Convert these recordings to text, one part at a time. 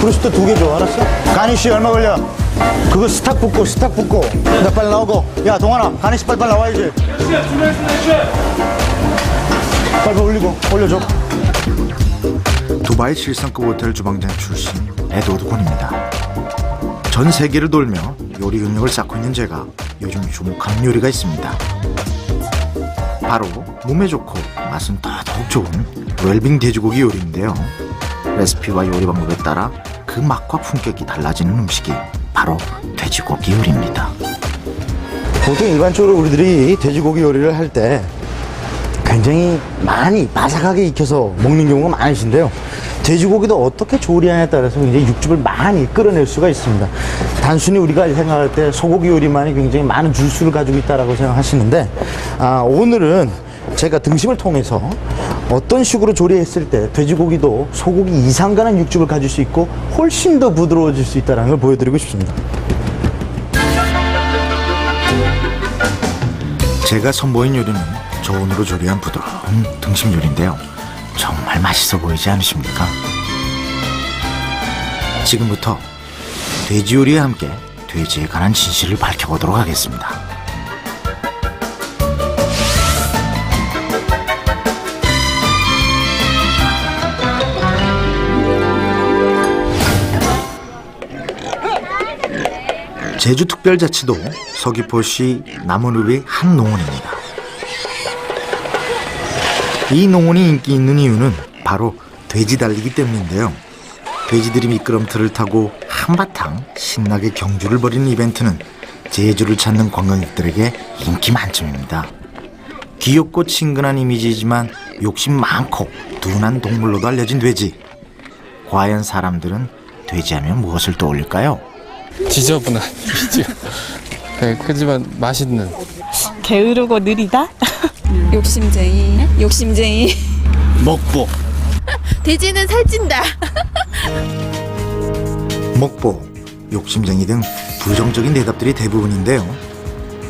브루스트 2개 줘. 알았어? 가니쉬 얼마 걸려? 그거 스탁 붓고 나 빨리 나오고. 야 동환아, 가니쉬 빨리 나와야지. 빨리 올려줘. 두바이 7성급 호텔 주방장 출신 에드워드 곤입니다. 전 세계를 돌며 요리 경력을 쌓고 있는 제가 요즘 주목하는 요리가 있습니다. 바로 몸에 좋고 맛은 더더욱 좋은 웰빙 돼지고기 요리인데요. 레시피와 요리 방법에 따라 그 맛과 품격이 달라지는 음식이 바로 돼지고기 요리입니다. 보통 일반적으로 우리들이 돼지고기 요리를 할 때 굉장히 많이 바삭하게 익혀서 먹는 경우가 많으신데요. 돼지고기도 어떻게 조리하냐에 따라서 굉장히 육즙을 많이 끌어낼 수가 있습니다. 단순히 우리가 생각할 때 소고기 요리만이 굉장히 많은 줄수를 가지고 있다고 생각하시는데, 오늘은 제가 등심을 통해서 어떤 식으로 조리했을 때 돼지고기도 소고기 이상 가는 육즙을 가질 수 있고 훨씬 더 부드러워질 수 있다는 걸 보여드리고 싶습니다. 제가 선보인 요리는 저온으로 조리한 부드러운 등심 요리인데요. 정말 맛있어 보이지 않으십니까? 지금부터 돼지 요리와 함께 돼지에 관한 진실을 밝혀보도록 하겠습니다. 제주특별자치도 서귀포시 남원읍의 한 농원입니다. 이 농원이 인기 있는 이유는 바로 돼지 달리기 때문인데요. 돼지들이 미끄럼틀을 타고 한바탕 신나게 경주를 벌이는 이벤트는 제주를 찾는 관광객들에게 인기 만점입니다. 귀엽고 친근한 이미지이지만 욕심 많고 둔한 동물로도 알려진 돼지. 과연 사람들은 돼지하면 무엇을 떠올릴까요? 지저분한 비주얼. 네, 그지만 맛있는. 게으르고 느리다? 욕심쟁이. 먹보. 돼지는 살찐다. 먹보, 욕심쟁이 등 부정적인 대답들이 대부분인데요.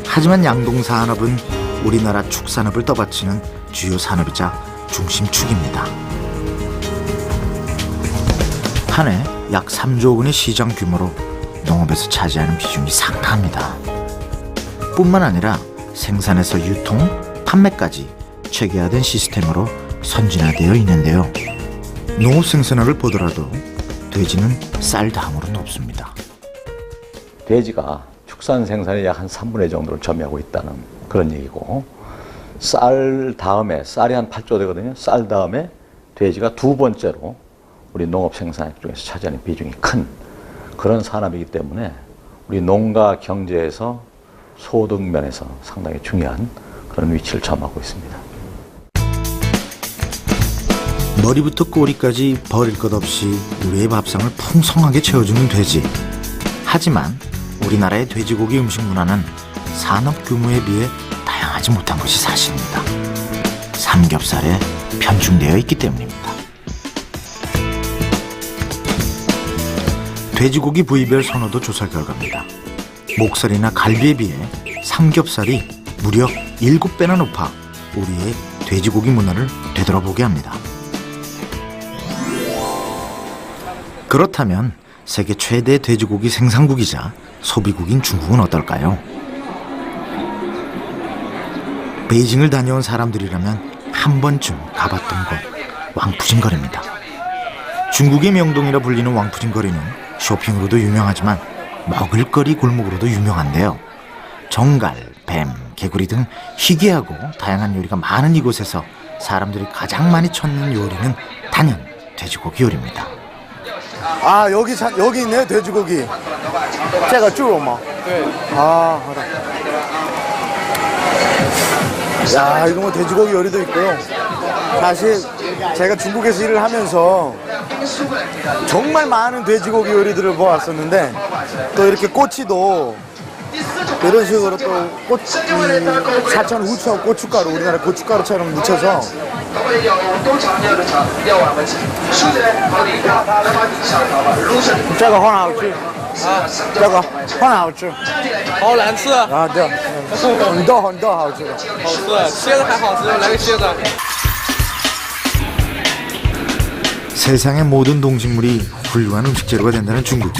하지만 양동산업은 우리나라 축산업을 떠받치는 주요 산업이자 중심축입니다. 한 해 약 3조 원의 시장 규모로 농업에서 차지하는 비중이 상당합니다. 뿐만 아니라 생산에서 유통, 판매까지 체계화된 시스템으로 선진화되어 있는데요. 농업 생산량을 보더라도 돼지는 쌀 다음으로 높습니다. 돼지가 축산 생산의 약 한 3분의 1 정도를 점유하고 있다는 그런 얘기고, 쌀 다음에, 쌀이 한 8조 되거든요. 쌀 다음에 돼지가 두 번째로 우리 농업 생산액 중에서 차지하는 비중이 큰 그런 산업이기 때문에 우리 농가 경제에서 소득 면에서 상당히 중요한 그런 위치를 점하고 있습니다. 머리부터 꼬리까지 버릴 것 없이 우리의 밥상을 풍성하게 채워주는 돼지. 하지만 우리나라의 돼지고기 음식 문화는 산업 규모에 비해 다양하지 못한 것이 사실입니다. 삼겹살에 편중되어 있기 때문입니다. 돼지고기 부위별 선호도 조사 결과입니다. 목살이나 갈비에 비해 삼겹살이 무려 7배나 높아 우리의 돼지고기 문화를 되돌아보게 합니다. 그렇다면 세계 최대 돼지고기 생산국이자 소비국인 중국은 어떨까요? 베이징을 다녀온 사람들이라면 한 번쯤 가봤던 곳, 왕푸진거리입니다. 중국의 명동이라 불리는 왕푸진거리는 쇼핑으로도 유명하지만 먹을거리 골목으로도 유명한데요. 정갈, 뱀, 개구리 등 희귀하고 다양한 요리가 많은 이곳에서 사람들이 가장 많이 찾는 요리는 단연 돼지고기 요리입니다. 여기 있네, 돼지고기. 제가 쭈로마. 네. 하다. 야, 이거 뭐 돼지고기 요리도 있고요. 사실 제가 중국에서 일을 하면서 정말 많은 돼지고기 요리들을 보았었는데, 또 이렇게 꼬치도 이런 식으로 또 사천 후추하고 고춧가루, 우리나라 고춧가루처럼 묻혀서这个很好吃，这个很好吃。好难吃啊！对，很多好吃的。好吃，蝎子还好吃，来个蝎子。 세상의 모든 동식물이 훌륭한 음식 재료가 된다는 중국.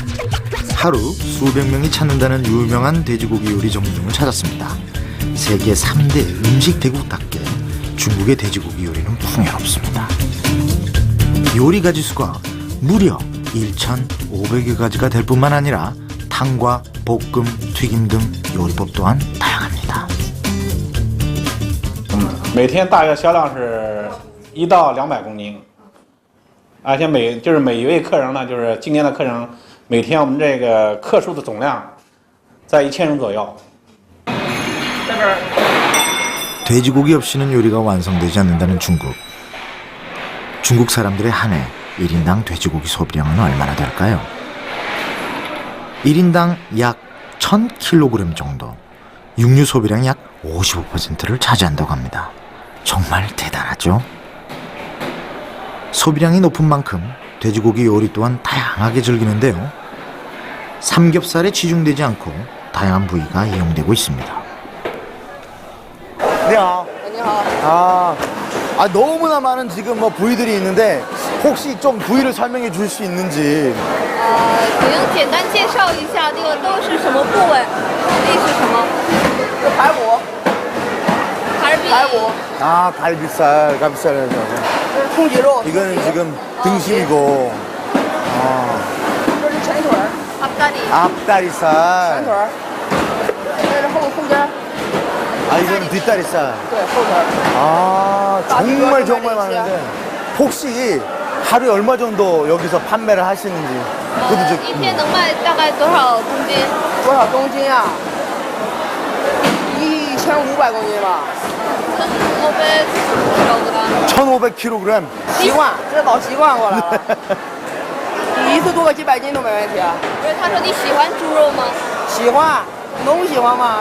하루 수백 명이 찾는다는 유명한 돼지고기 요리 전문점을 찾았습니다. 세계 3대 음식 대국답게 중국의 돼지고기 요리는 풍요롭습니다. 요리 가지수가 무려 1,500여 가지가 될 뿐만 아니라 탕과 볶음, 튀김 등 요리법 또한 다양합니다. 每天大约销量是1到200公斤，而且每一位客人呢，就是今天的客人，每天我们这个克数的总量在1000人左右。 돼지고기 없이는 요리가 완성되지 않는다는 중국. 중국 사람들의 한 해 1인당 돼지고기 소비량은 얼마나 될까요? 1인당 약 1000kg 정도, 육류 소비량 약 55%를 차지한다고 합니다. 정말 대단하죠? 소비량이 높은 만큼 돼지고기 요리 또한 다양하게 즐기는데요. 삼겹살에 치중되지 않고 다양한 부위가 이용되고 있습니다. 你好，你好。너무나 많은 지금 뭐 부위들이 있는데 혹시 좀 부위를 설명해 줄 수 있는지. 请您简单介绍一下这个都是什么部位，比例是什么？排骨。排骨。 갈비살, 갈비살에서. 这是空脊肉。 이거는 지금 등심이고. 这是前腿儿。 앞다리. 앞다리살. 前腿儿。这是后肩。 이거는 뒷다리살. 对，后腿儿。 정말 많은데 혹시 하루에 얼마 정도 여기서 판매를 하시는지. 그것도 一天能卖大概多少公斤？多少公斤啊？1500公斤吧。1500kg。 习惯，这是老习惯过来了。你一次多个几百斤都没问题啊。不是，他说你喜欢猪肉吗？喜欢，能不喜欢吗？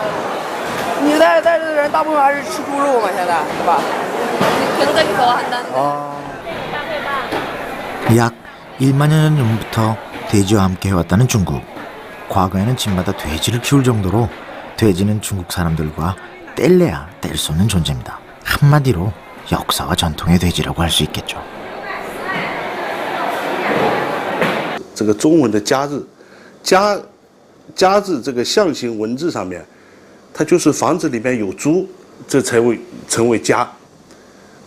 你在这的人大部分还是吃猪肉嘛，现在是吧？굉장히 좋아한다는데. 약 1만여 년 전부터 돼지와 함께 해왔다는 중국. 과거에는 집마다 돼지를 키울 정도로 돼지는 중국 사람들과 뗄래야 뗄 수 없는 존재입니다. 한마디로 역사와 전통의 돼지라고 할 수 있겠죠. 这个中文的家字，家字这个象形文字上面，它就是房子里面有猪，这才会成为家。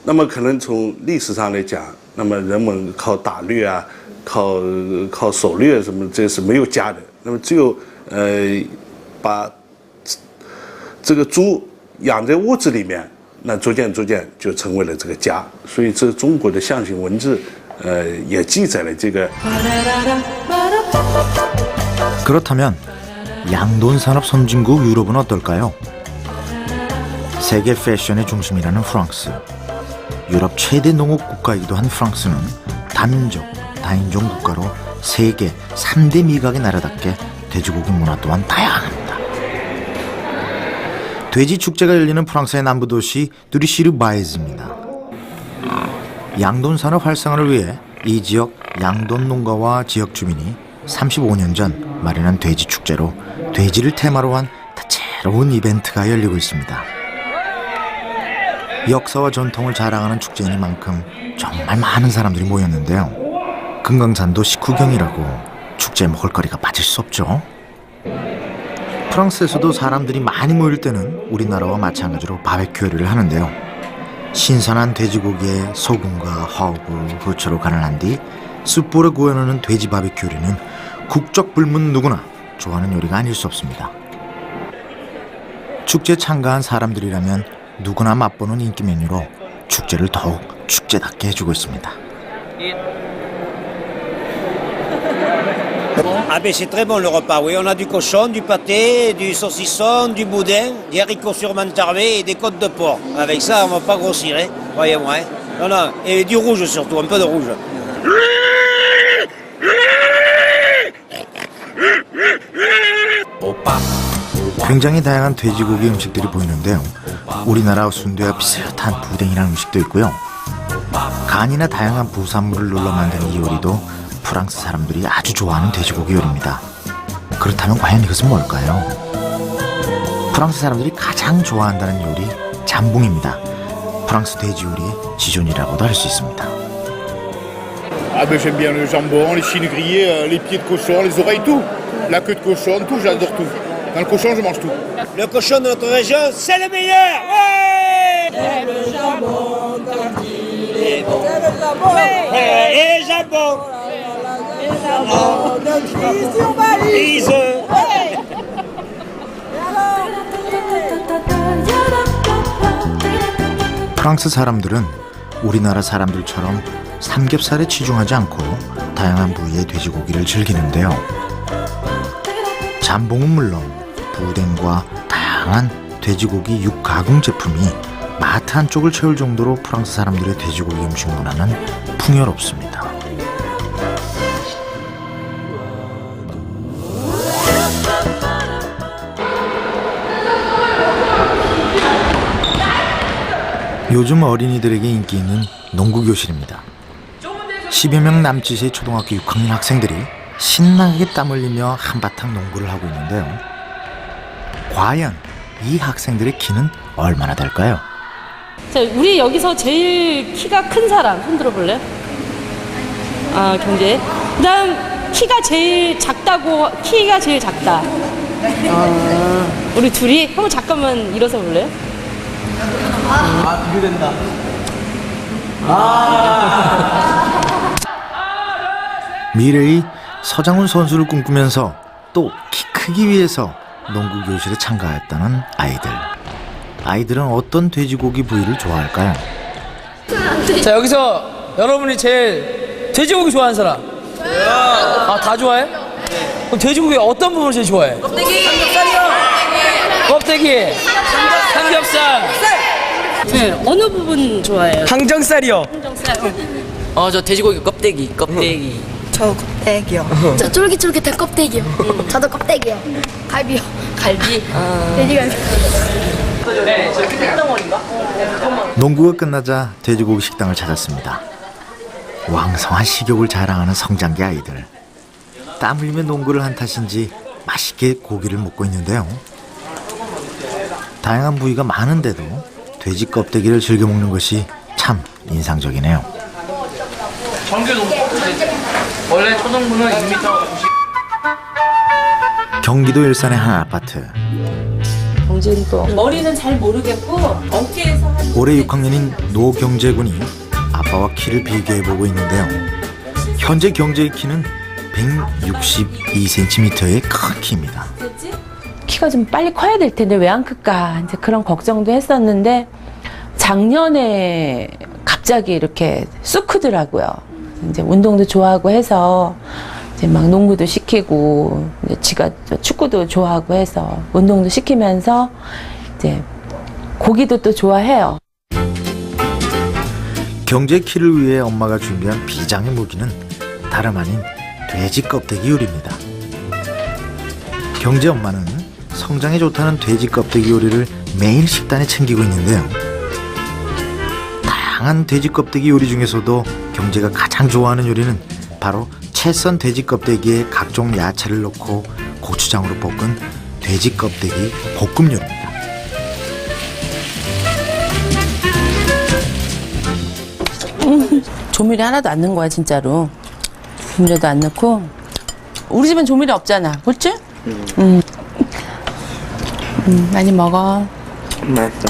那么可能从历史上来讲，那么人们靠打猎啊，靠狩猎什么，这是没有家的。那么只有把这个猪养在屋子里面，那逐渐就成为了这个家。所以这中国的象形文字，也记载了这个。 그렇다면 양돈 산업 선진국 유럽은 어떨까요? 세계 패션의 중심이라는 프랑스. 유럽 최대 농업 국가이기도 한 프랑스는 다민족, 다인종 국가로 세계 3대 미각의 나라답게 돼지고기 문화 또한 다양합니다. 돼지 축제가 열리는 프랑스의 남부 도시 드리시르바에즈입니다. 양돈 산업 활성화를 위해 이 지역 양돈 농가와 지역 주민이 35년 전 마련한 돼지 축제로 돼지를 테마로 한 다채로운 이벤트가 열리고 있습니다. 역사와 전통을 자랑하는 축제이니만큼 정말 많은 사람들이 모였는데요. 금강산도 식후경이라고 축제에 먹을거리가 빠질 수 없죠. 프랑스에서도 사람들이 많이 모일 때는 우리나라와 마찬가지로 바베큐 요리를 하는데요. 신선한 돼지고기에 소금과 허브, 후추로 간을 한 뒤 숯불에 구워놓는 돼지 바베큐 요리는 국적 불문 누구나 좋아하는 요리가 아닐 수 없습니다. 축제에 참가한 사람들이라면 누구나 맛보는 인기 메뉴로 축제를 더욱 축제답게 해주고 있습니다. Ah ben c'est très bon le repas, oui. On a du cochon, du pâté, du saucisson, du boudin, des haricots sûrement tarvés et des côtes de porc. Avec ça, on va pas grossir, hein, croyez-moi. Hein. Non, non, et du rouge surtout, un peu de rouge. 굉장히 다양한 돼지고기 음식들이 보이는데요. 우리나라 순대와 비슷한 부댕이라는 음식도 있고요. 간이나 다양한 부산물을 눌러 만든 이 요리도 프랑스 사람들이 아주 좋아하는 돼지고기 요리입니다. 그렇다면 과연 이것은 뭘까요? 프랑스 사람들이 가장 좋아한다는 요리, 잠봉입니다. 프랑스 돼지 요리의 지존이라고도 할 수 있습니다. Ah ben j'aime bien le jambon, les chines grillées, les pieds de cochon, les oreilles, tout. La queue de cochon, tout, j'adore tout. Dans le cochon, je mange tout. Le cochon de notre région, c'est le meilleur. Ouais. C'est le jambon quand il est bon. Et les jambons. Bise. 프랑스 사람들은 우리나라 사람들처럼 삼겹살에 치중하지 않고 다양한 부위의 돼지고기를 즐기는데요. 잠봉은 물론 부댕과 다양한 돼지고기 육가공 제품이 마트 한쪽을 채울 정도로 프랑스 사람들의 돼지고기 음식 문화는 풍요롭습니다. 요즘 어린이들에게 인기 있는 농구 교실입니다. 10여 명 남짓의 초등학교 6학년 학생들이 신나게 땀 흘리며 한바탕 농구를 하고 있는데요. 과연 이 학생들의 키는 얼마나 될까요? 자, 우리 여기서 제일 키가 큰 사람 손 들어볼래요? 아, 경제. 그 다음 키가 제일 작다고, 키가 제일 작다. 우리 둘이 한번 잠깐만 일어서 볼래요? 비교된다. 미래의 서장훈 선수를 꿈꾸면서 또 키 크기 위해서 농구 교실에 참가했다는 아이들. 아이들은 어떤 돼지고기 부위를 좋아할까요? 자, 여기서 여러분이 제일 돼지고기 좋아하는 사람? 아, 다 좋아해? 그럼 돼지고기 어떤 부분을 제일 좋아해? 껍데기. 삼겹살이요. 껍데기, 삼겹살. 네, 어느 부분 좋아해요? 항정살이요. 항정살. 저 돼지고기 껍데기. 저 껍데기요. 저 쫄깃쫄깃한 껍데기요. 저도 껍데기요. 갈비요. 갈비. 돼지갈비. 네, 저 핏덩어리인가? 농구가 끝나자 돼지고기 식당을 찾았습니다. 왕성한 식욕을 자랑하는 성장기 아이들. 땀 흘리며 농구를 한 탓인지 맛있게 고기를 먹고 있는데요. 다양한 부위가 많은데도 돼지 껍데기를 즐겨 먹는 것이 참 인상적이네요. 정규 농구. 원래 초등부는 2m. 경기도 일산의 한 아파트. 경제는 또 머리는 잘 모르겠고 어깨에서 한 올해 6학년인 노경재군이 아빠와 키를 비교해보고 있는데요. 현재 경재의 키는 162cm의 큰 키입니다. 키가 좀 빨리 커야 될 텐데 왜 안 클까 이제 그런 걱정도 했었는데 작년에 갑자기 이렇게 쑥 크더라고요. 이제 운동도 좋아하고 해서 이제 막 농구도 시키고 이제 지가 축구도 좋아하고 해서 운동도 시키면서 이제 고기도 또 좋아해요. 경제 키를 위해 엄마가 준비한 비장의 무기는 다름 아닌 돼지 껍데기 요리입니다. 경제 엄마는 성장에 좋다는 돼지 껍데기 요리를 매일 식단에 챙기고 있는데요. 다양한 돼지 껍데기 요리 중에서도 경제가 가장 좋아하는 요리는 바로 채 썬 돼지 껍데기에 각종 야채를 넣고 고추장으로 볶은 돼지 껍데기 볶음 요리입니다. 조미료 하나도 안 넣은 거야 진짜로. 조미료도 안 넣고 우리 집은 조미료 없잖아. 그렇지? 많이 먹어. 맛있어.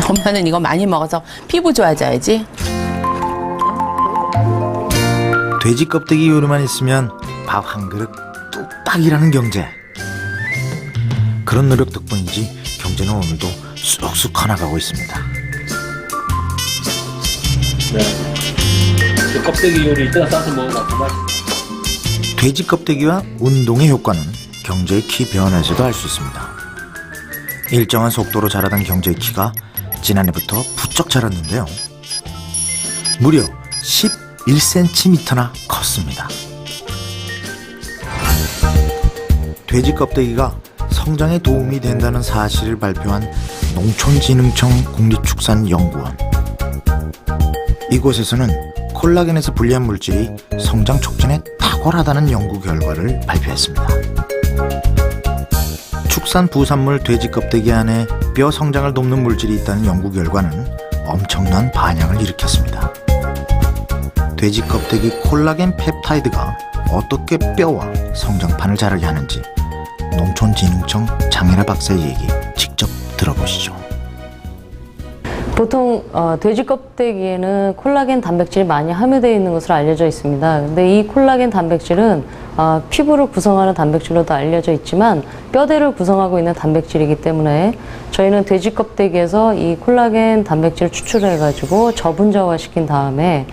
엄마는 이거 많이 먹어서 피부 좋아져야지. 돼지 껍데기 요리만 있으면 밥 한 그릇 뚝딱이라는 경제. 그런 노력 덕분인지 경제는 오늘도 쑥쑥 커나가고 있습니다. 네. 그 껍데기 요리 이따가 싸서 먹어봐. 맛있어. 돼지 껍데기와 운동의 효과는 경제의 키 변화에서도 알 수 있습니다. 일정한 속도로 자라던 경제의 키가 지난해부터 부쩍 자랐는데요. 무려 11cm나 컸습니다. 돼지 껍데기가 성장에 도움이 된다는 사실을 발표한 농촌진흥청 국립축산연구원. 이곳에서는 콜라겐에서 분리한 물질이 성장 촉진에 탁월하다는 연구 결과를 발표했습니다. 축산 부산물 돼지 껍데기 안에 뼈 성장을 돕는 물질이 있다는 연구 결과는 엄청난 반향을 일으켰습니다. 돼지 껍데기 콜라겐 펩타이드가 어떻게 뼈와 성장판을 자라게 하는지 농촌진흥청 장혜라 박사의 얘기 직접 들어보시죠. 보통 돼지 껍데기에는 콜라겐 단백질이 많이 함유되어 있는 것으로 알려져 있습니다. 근데 이 콜라겐 단백질은 피부를 구성하는 단백질로도 알려져 있지만 뼈대를 구성하고 있는 단백질이기 때문에 저희는 돼지 껍데기에서 이 콜라겐 단백질을 추출해 가지고 저분자화시킨 다음에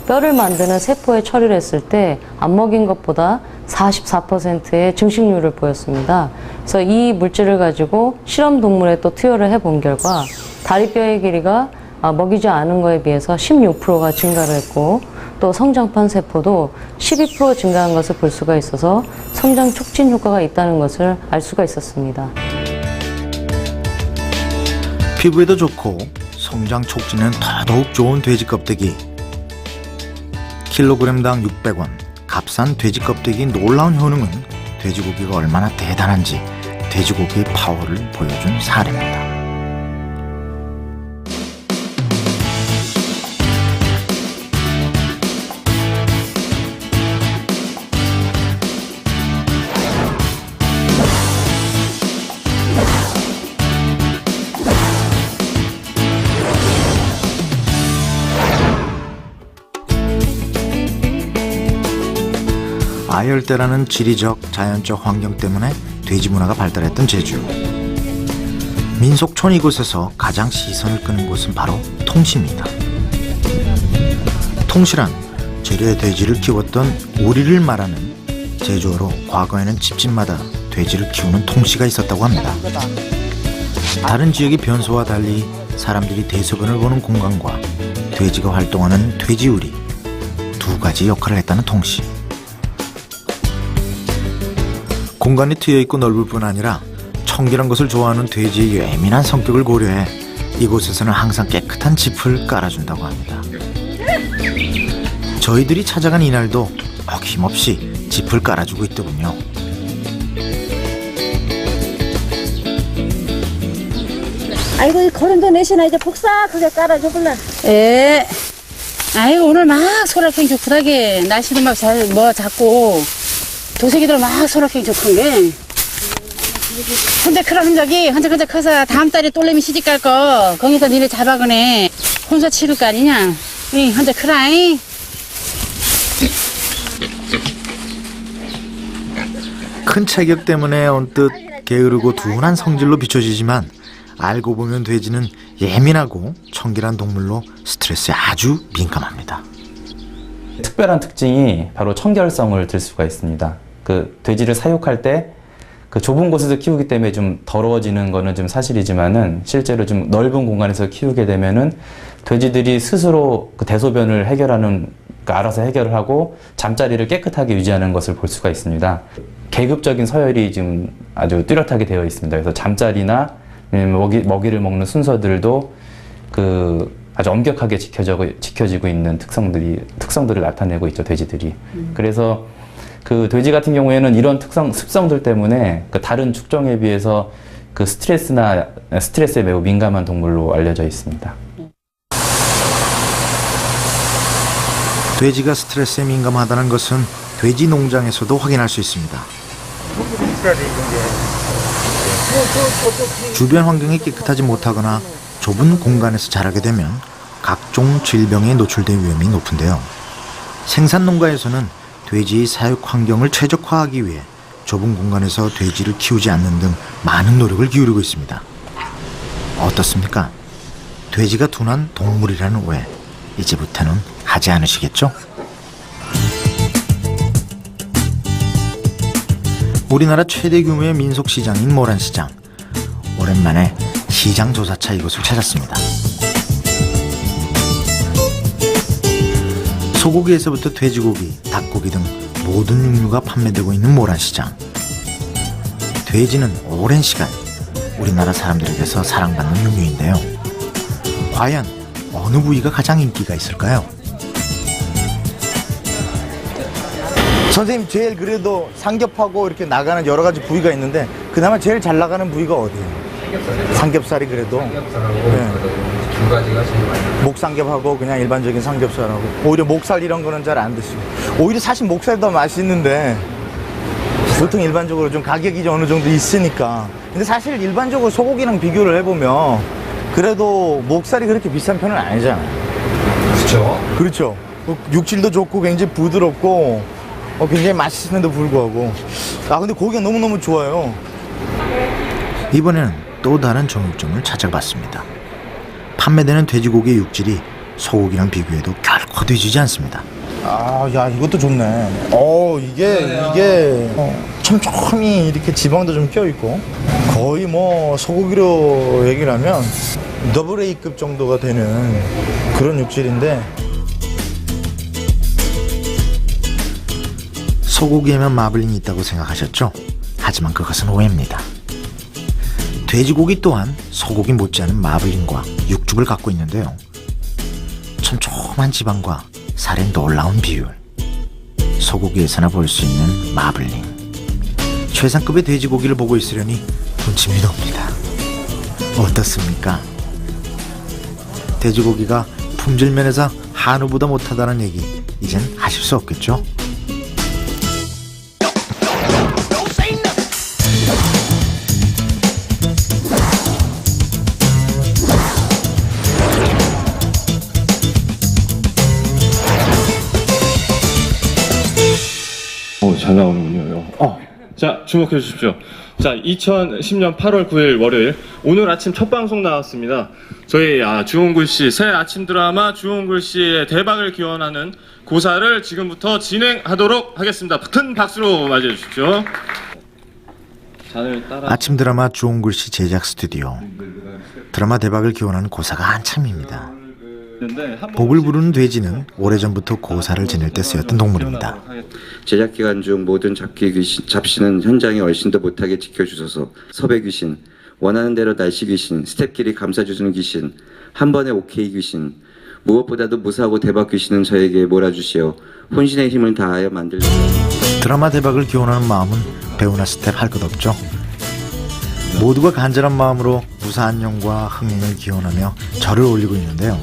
뼈를 만드는 세포에 처리를 했을 때 안 먹인 것보다 44%의 증식률을 보였습니다. 그래서 이 물질을 가지고 실험 동물에 또 투여를 해본 결과 다리뼈의 길이가 먹이지 않은 거에 비해서 16%가 증가를 했고 또 성장판 세포도 12% 증가한 것을 볼 수가 있어서 성장 촉진 효과가 있다는 것을 알 수가 있었습니다. 피부에도 좋고 성장 촉진에는 더더욱 좋은 돼지 껍데기. 킬로그램당 600원, 값싼 돼지 껍데기 놀라운 효능은 돼지고기가 얼마나 대단한지 돼지고기의 파워를 보여준 사례입니다. 아열대라는 지리적, 자연적 환경 때문에 돼지 문화가 발달했던 제주. 민속촌 이곳에서 가장 시선을 끄는 곳은 바로 통시입니다. 통시란 재래의 돼지를 키웠던 우리를 말하는 제주어로 과거에는 집집마다 돼지를 키우는 통시가 있었다고 합니다. 다른 지역의 변소와 달리 사람들이 대소변을 보는 공간과 돼지가 활동하는 돼지우리 두 가지 역할을 했다는 통시. 공간이 트여있고 넓을 뿐 아니라 청결한 것을 좋아하는 돼지의 예민한 성격을 고려해 이곳에서는 항상 깨끗한 짚을 깔아준다고 합니다. 저희들이 찾아간 이날도 어김없이 짚을 깔아주고 있더군요. 아이고 그런 돈 내시나 이제 복싹하게 깔아줘 볼라. 예. 아이고 오늘 막 소라팽 좋구다게 날씨도 막 잘 뭐 잡고 도색이들 막 소라팽 좋던게. 근데 그런 적이 헌적헌적 커서 다음 달에 똘레미 시집 갈 거 거기서 니네 잡아거네 혼자 치를 거 아니냐. 응 헌적 크라이. 큰 체격 때문에 언뜻 게으르고 둔한 성질로 비춰지지만 알고 보면 돼지는 예민하고 청결한 동물로 스트레스에 아주 민감합니다. 특별한 특징이 바로 청결성을 들 수가 있습니다. 그 돼지를 사육할 때 그 좁은 곳에서 키우기 때문에 좀 더러워지는 거는 좀 사실이지만은 실제로 좀 넓은 공간에서 키우게 되면은 돼지들이 스스로 그 대소변을 해결하는, 그러니까 알아서 해결을 하고 잠자리를 깨끗하게 유지하는 것을 볼 수가 있습니다. 계급적인 서열이 지금 아주 뚜렷하게 되어 있습니다. 그래서 잠자리나 먹이를 먹는 순서들도 그 아주 엄격하게 지켜지고 있는 특성들을 나타내고 있죠, 돼지들이. 그래서 그 돼지 같은 경우에는 이런 습성들 때문에 그 다른 축종에 비해서 그 스트레스에 매우 민감한 동물로 알려져 있습니다. 돼지가 스트레스에 민감하다는 것은 돼지 농장에서도 확인할 수 있습니다. 주변 환경이 깨끗하지 못하거나 좁은 공간에서 자라게 되면 각종 질병에 노출될 위험이 높은데요. 생산 농가에서는 돼지의 사육 환경을 최적화하기 위해 좁은 공간에서 돼지를 키우지 않는 등 많은 노력을 기울이고 있습니다. 어떻습니까? 돼지가 둔한 동물이라는 오해 이제부터는 하지 않으시겠죠? 우리나라 최대 규모의 민속시장인 모란시장. 오랜만에 시장조사차 이곳을 찾았습니다. 소고기에서부터 돼지고기, 닭고기 등 모든 육류가 판매되고 있는 모란시장. 돼지는 오랜 시간 우리나라 사람들에게서 사랑받는 육류인데요. 과연 어느 부위가 가장 인기가 있을까요? 선생님 제일 그래도 삼겹하고 이렇게 나가는 여러 가지 부위가 있는데 그나마 제일 잘 나가는 부위가 어디예요? 삼겹살이 그래도. 네. 두 가지가 제일 많이 나와요. 목삼겹하고 그냥 일반적인 삼겹살하고. 오히려 목살 이런 거는 잘 안 드시고. 오히려 사실 목살이 더 맛있는데 보통 일반적으로 좀 가격이 어느 정도 있으니까. 근데 사실 일반적으로 소고기랑 비교를 해보면 그래도 목살이 그렇게 비싼 편은 아니잖아요. 그렇죠. 그렇죠. 육질도 좋고 굉장히 부드럽고 굉장히 맛있는데도 불구하고. 아, 근데 고기가 너무너무 좋아요. 이번에는 또 다른 정육점을 찾아봤습니다. 판매되는 돼지고기의 육질이 소고기랑 비교해도 결코 뒤지지 않습니다. 아, 야, 이것도 좋네. 이게 촘촘히 이렇게 지방도 좀 껴있고 거의 뭐 소고기로 얘기를 하면 더블 A급 정도가 되는 그런 육질인데, 소고기에만 마블링이 있다고 생각하셨죠? 하지만 그것은 오해입니다. 돼지고기 또한 소고기 못지않은 마블링과 육즙을 갖고 있는데요. 촘촘한 지방과 살의 놀라운 비율, 소고기에서나 볼 수 있는 마블링. 최상급의 돼지고기를 보고 있으려니 군침이 돕니다. 어떻습니까? 돼지고기가 품질 면에서 한우보다 못하다는 얘기 이젠 하실 수 없겠죠? 잘 나오는군요. 자, 주목해 주십시오. 자, 2010년 8월 9일 월요일 오늘 아침 첫 방송 나왔습니다. 저희 주홍글 씨 새 아침 드라마 주홍글 씨의 대박을 기원하는 고사를 지금부터 진행하도록 하겠습니다. 큰 박수로 맞이해 주십시오. 아침 드라마 주홍글 씨 제작 스튜디오. 드라마 대박을 기원하는 고사가 한참입니다. 복을 부르는 돼지는 오래전부터 고사를 지낼 때 쓰였던 동물입니다. 제작 기간 중 모든 잡씨는 현장에 얼씬도 못하게 지켜주소서. 섭외 귀신, 원하는 대로 날씨 귀신, 스태프끼리 감싸주는 귀신, 한 번에 오케이 귀신, 무엇보다도 무사하고 대박 귀신은 저에게 몰아주시오. 혼신의 힘을 다하여 만들자. 드라마 대박을 기원하는 마음은 배우나 스태프 할 것 없죠. 모두가 간절한 마음으로 무사한 영과 흥행을 기원하며 절을 올리고 있는데요.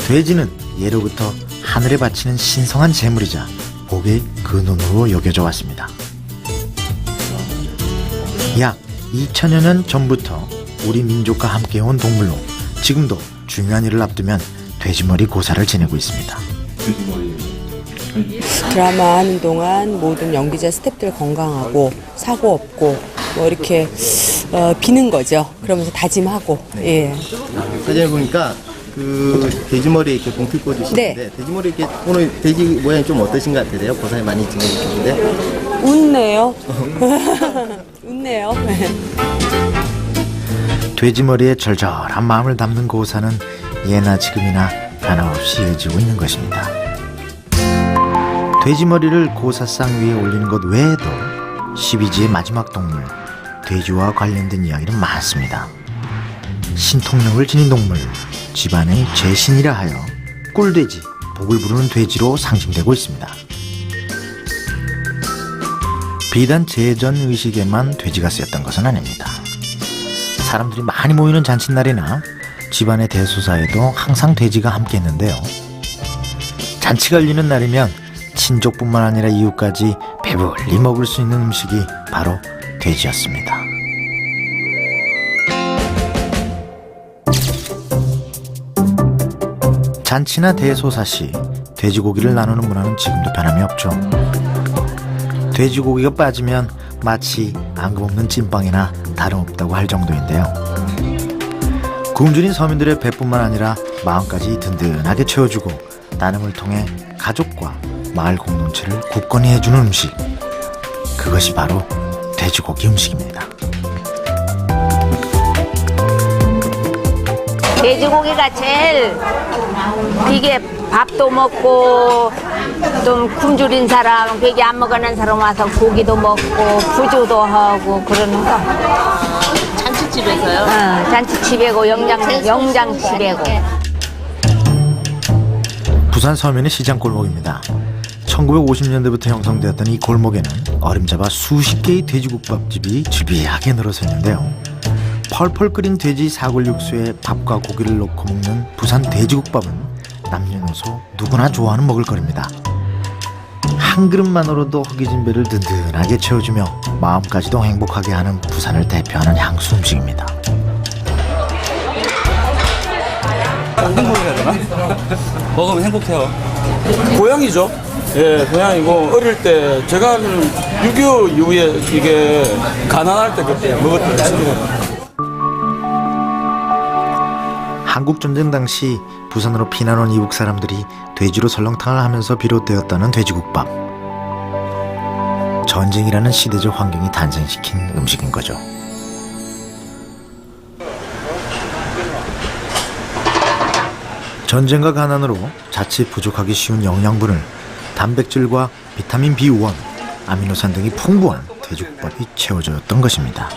돼지는 예로부터 하늘에 바치는 신성한 재물이자 복의 근원으로 여겨져 왔습니다. 약 2000여 년 전부터 우리 민족과 함께해온 동물로 지금도 중요한 일을 앞두면 돼지머리 고사를 지내고 있습니다. 드라마 하는 동안 모든 연기자 스태프들 건강하고 사고 없고 뭐 이렇게 비는 거죠. 그러면서 다짐하고. 예. 사진을 보니까 그 돼지머리에 이렇게 봉필 꽂으시는데 네. 돼지머리 이렇게 오늘 돼지 모양이 좀 어떠신 것 같으세요? 고사에 많이 찍어주시는데 웃네요. 웃네요. 돼지머리에 절절한 마음을 담는 고사는 예나 지금이나 변함없이 이어지고 있는 것입니다. 돼지머리를 고사상 위에 올리는 것 외에도 12지의 마지막 동물 돼지와 관련된 이야기는 많습니다. 신통력을 지닌 동물, 집안의 제신이라 하여 꿀돼지, 복을 부르는 돼지로 상징되고 있습니다. 비단 제전 의식에만 돼지가 쓰였던 것은 아닙니다. 사람들이 많이 모이는 잔칫날이나 집안의 대소사에도 항상 돼지가 함께했는데요. 잔치가 열리는 날이면 친족뿐만 아니라 이웃까지 배불리 먹을 수 있는 음식이 바로 돼지였습니다. 잔치나 대소사 시 돼지고기를 나누는 문화는 지금도 변함이 없죠. 돼지고기가 빠지면 마치 앙금없는 찐빵이나 다름없다고 할 정도인데요. 굶주린 서민들의 배뿐만 아니라 마음까지 든든하게 채워주고 나눔을 통해 가족과 마을 공동체를 굳건히 해주는 음식, 그것이 바로 돼지고기 음식입니다. 돼지고기가 제일 이게 밥도 먹고 좀 굶주린 사람, 고기 안 먹는 사람 와서 고기도 먹고 부조도 하고 그러는 거. 잔치집에서요? 잔치집이고 영장집이고. 부산 서면의 시장 골목입니다. 1950년대부터 형성되었던 이 골목에는 어림잡아 수십 개의 돼지국밥집이 주비하게 늘어서 있는데요. 펄펄 끓인 돼지 사골 육수에 밥과 고기를 넣고 먹는 부산 돼지국밥은 남녀노소 누구나 좋아하는 먹을거리입니다. 한 그릇만으로도 허기진 배를 든든하게 채워주며 마음까지도 행복하게 하는 부산을 대표하는 향수 음식입니다. 행복해야 되나? 먹으면 행복해요. 고향이죠. 예, 고향이고 어릴 때 제가 6.25 이후에 이게 가난할 때 그때 먹었던 친구예요. 한국전쟁 당시 부산으로 피난온 이북 사람들이 돼지로 설렁탕을 하면서 비롯되었다는 돼지국밥. 전쟁이라는 시대적 환경이 탄생시킨 음식인 거죠. 전쟁과 가난으로 자칫 부족하기 쉬운 영양분을 단백질과 비타민 B1, 아미노산 등이 풍부한 돼지국밥이 채워졌던 것입니다.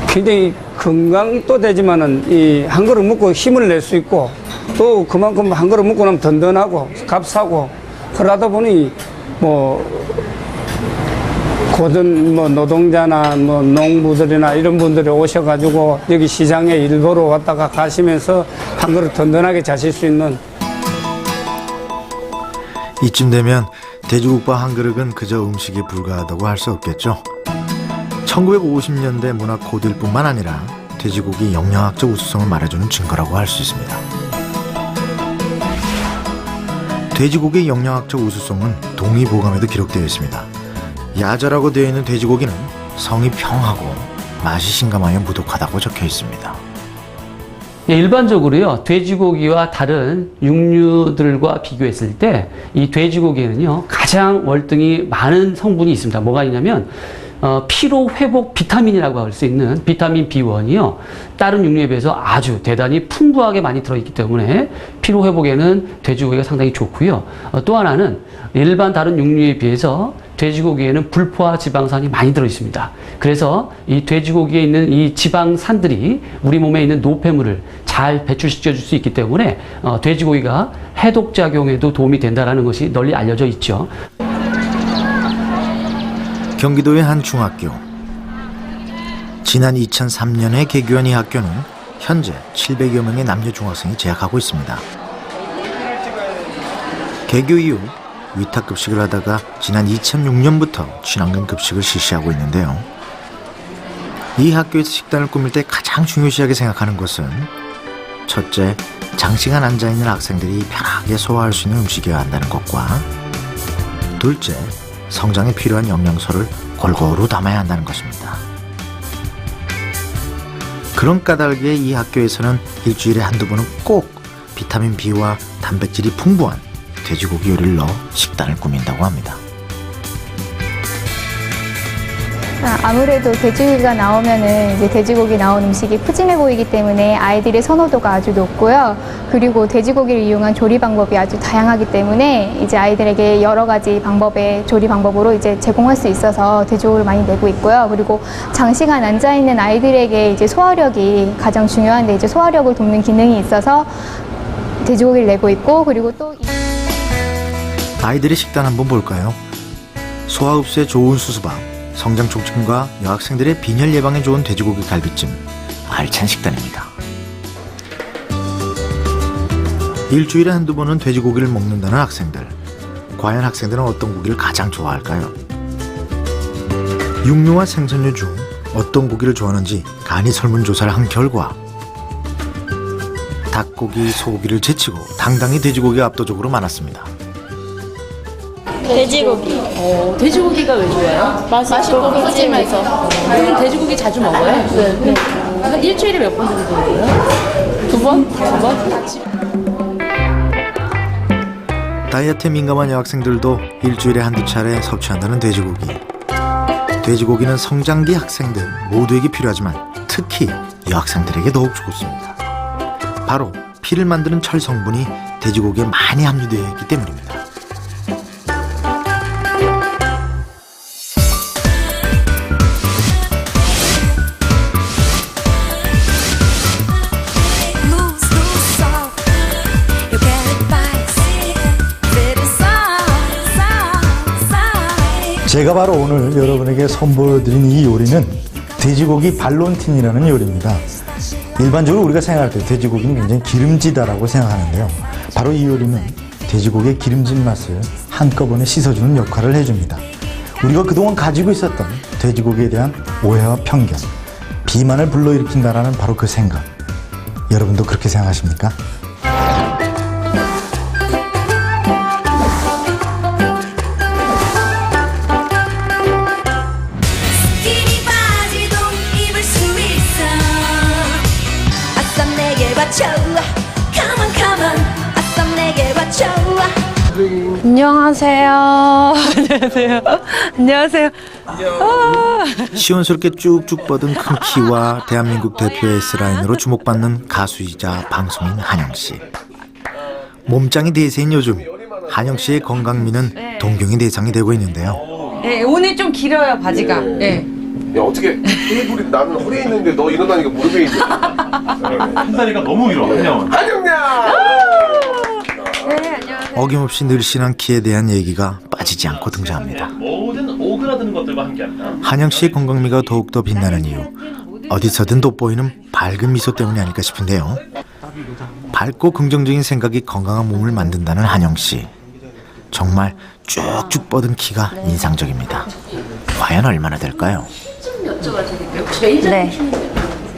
굉장히 건강도 되지만은 이 한 그릇 먹고 힘을 낼 수 있고 또 그만큼 한 그릇 먹고 나면 든든하고 값싸고 그러다 보니 뭐 고든 뭐 노동자나 뭐 농부들이나 이런 분들이 오셔가지고 여기 시장에 일보러 왔다가 가시면서 한 그릇 든든하게 자실 수 있는. 이쯤 되면 돼지국밥 한 그릇은 그저 음식에 불과하다고 할 수 없겠죠. 1950년대 문화 코드일 뿐만 아니라 돼지고기 영양학적 우수성을 말해주는 증거라고 할 수 있습니다. 돼지고기의 영양학적 우수성은 동의보감에도 기록되어 있습니다. 야자라고 되어 있는 돼지고기는 성이 평하고 맛이 신감하여 무독하다고 적혀 있습니다. 일반적으로요, 돼지고기와 다른 육류들과 비교했을 때 이 돼지고기에는요 가장 월등히 많은 성분이 있습니다. 뭐가 있냐면 피로 회복 비타민이라고 할 수 있는 비타민 B1이요 다른 육류에 비해서 아주 대단히 풍부하게 많이 들어있기 때문에 피로 회복에는 돼지고기가 상당히 좋고요. 또 하나는 일반 다른 육류에 비해서 돼지고기에는 불포화 지방산이 많이 들어있습니다. 그래서 이 돼지고기에 있는 이 지방산들이 우리 몸에 있는 노폐물을 잘 배출시켜 줄 수 있기 때문에 돼지고기가 해독작용에도 도움이 된다는 것이 널리 알려져 있죠. 경기도의 한 중학교. 지난 2003년에 개교한 이 학교는 현재 700여 명의 남녀 중학생이 재학하고 있습니다. 개교 이후 위탁급식을 하다가 지난 2006년부터 친환경 급식을 실시하고 있는데요. 이 학교에서 식단을 꾸밀 때 가장 중요시하게 생각하는 것은 첫째, 장시간 앉아있는 학생들이 편하게 소화할 수 있는 음식이어야 한다는 것과 둘째, 성장에 필요한 영양소를 골고루 담아야 한다는 것입니다. 그런 까닭에 이 학교에서는 일주일에 한두 번은 꼭 비타민 B와 단백질이 풍부한 돼지고기 요리를 넣어 식단을 꾸민다고 합니다. 아무래도 돼지고기가 나오면은 이제 돼지고기 나온 음식이 푸짐해 보이기 때문에 아이들의 선호도가 아주 높고요. 그리고 돼지고기를 이용한 조리 방법이 아주 다양하기 때문에 이제 아이들에게 여러 가지 방법의 조리 방법으로 이제 제공할 수 있어서 돼지고기를 많이 내고 있고요. 그리고 장시간 앉아 있는 아이들에게 이제 소화력이 가장 중요한데 이제 소화력을 돕는 기능이 있어서 돼지고기를 내고 있고 그리고 또 아이들의 식단 한번 볼까요? 소화흡수에 좋은 수수밥, 성장 촉진과 여학생들의 빈혈 예방에 좋은 돼지고기 갈비찜, 알찬 식단입니다. 일주일에 한두 번은 돼지고기를 먹는다는 학생들. 과연 학생들은 어떤 고기를 가장 좋아할까요? 육류와 생선류 중 어떤 고기를 좋아하는지 간이 설문조사를 한 결과 닭고기, 소고기를 제치고 당당히 돼지고기가 압도적으로 많았습니다. 돼지고기. 돼지고기가 왜 좋아요? 맛있고 푸짐해서. 돼지고기 자주 먹어요? 네. 한 일주일에 몇 번 정도 먹어요? 두 번? 두 번? 다이어트에 민감한 여학생들도 일주일에 한두 차례 섭취한다는 돼지고기. 돼지고기는 성장기 학생들 모두에게 필요하지만 특히 여학생들에게 더욱 좋습니다. 바로 피를 만드는 철 성분이 돼지고기에 많이 함유되어 있기 때문입니다. 제가 바로 오늘 여러분에게 선보여드린 이 요리는 돼지고기 발론틴이라는 요리입니다. 일반적으로 우리가 생각할 때 돼지고기는 굉장히 기름지다라고 생각하는데요. 바로 이 요리는 돼지고기의 기름진 맛을 한꺼번에 씻어주는 역할을 해줍니다. 우리가 그동안 가지고 있었던 돼지고기에 대한 오해와 편견, 비만을 불러일으킨다라는 바로 그 생각. 여러분도 그렇게 생각하십니까? 안녕하세요. 안녕하세요. 안녕하세요. 시원스럽게 쭉쭉 뻗은 큰 키와 대한민국 대표 S라인으로 주목받는 가수이자 방송인 한영씨. 몸짱이 대세인 요즘 한영씨의 건강미는 동경의 대상이 되고 있는데요. 네, 오늘 좀 길어요 바지가. 네. 야 어떻게 테이블이 나는 허리에 있는데 너 일어나니까 무릎에 있네. 한 다리가 너무 길어. 한영냥. 어김없이 늘씬한 키에 대한 얘기가 빠지지 않고 등장합니다. 모든 오그라드는 것들과 함께합니다. 한영씨의 건강미가 더욱더 빛나는 이유, 어디서든 돋보이는 밝은 미소 때문이 아닐까 싶은데요. 밝고 긍정적인 생각이 건강한 몸을 만든다는 한영씨. 정말 쭉쭉 뻗은 키가 인상적입니다. 과연 얼마나 될까요? 네.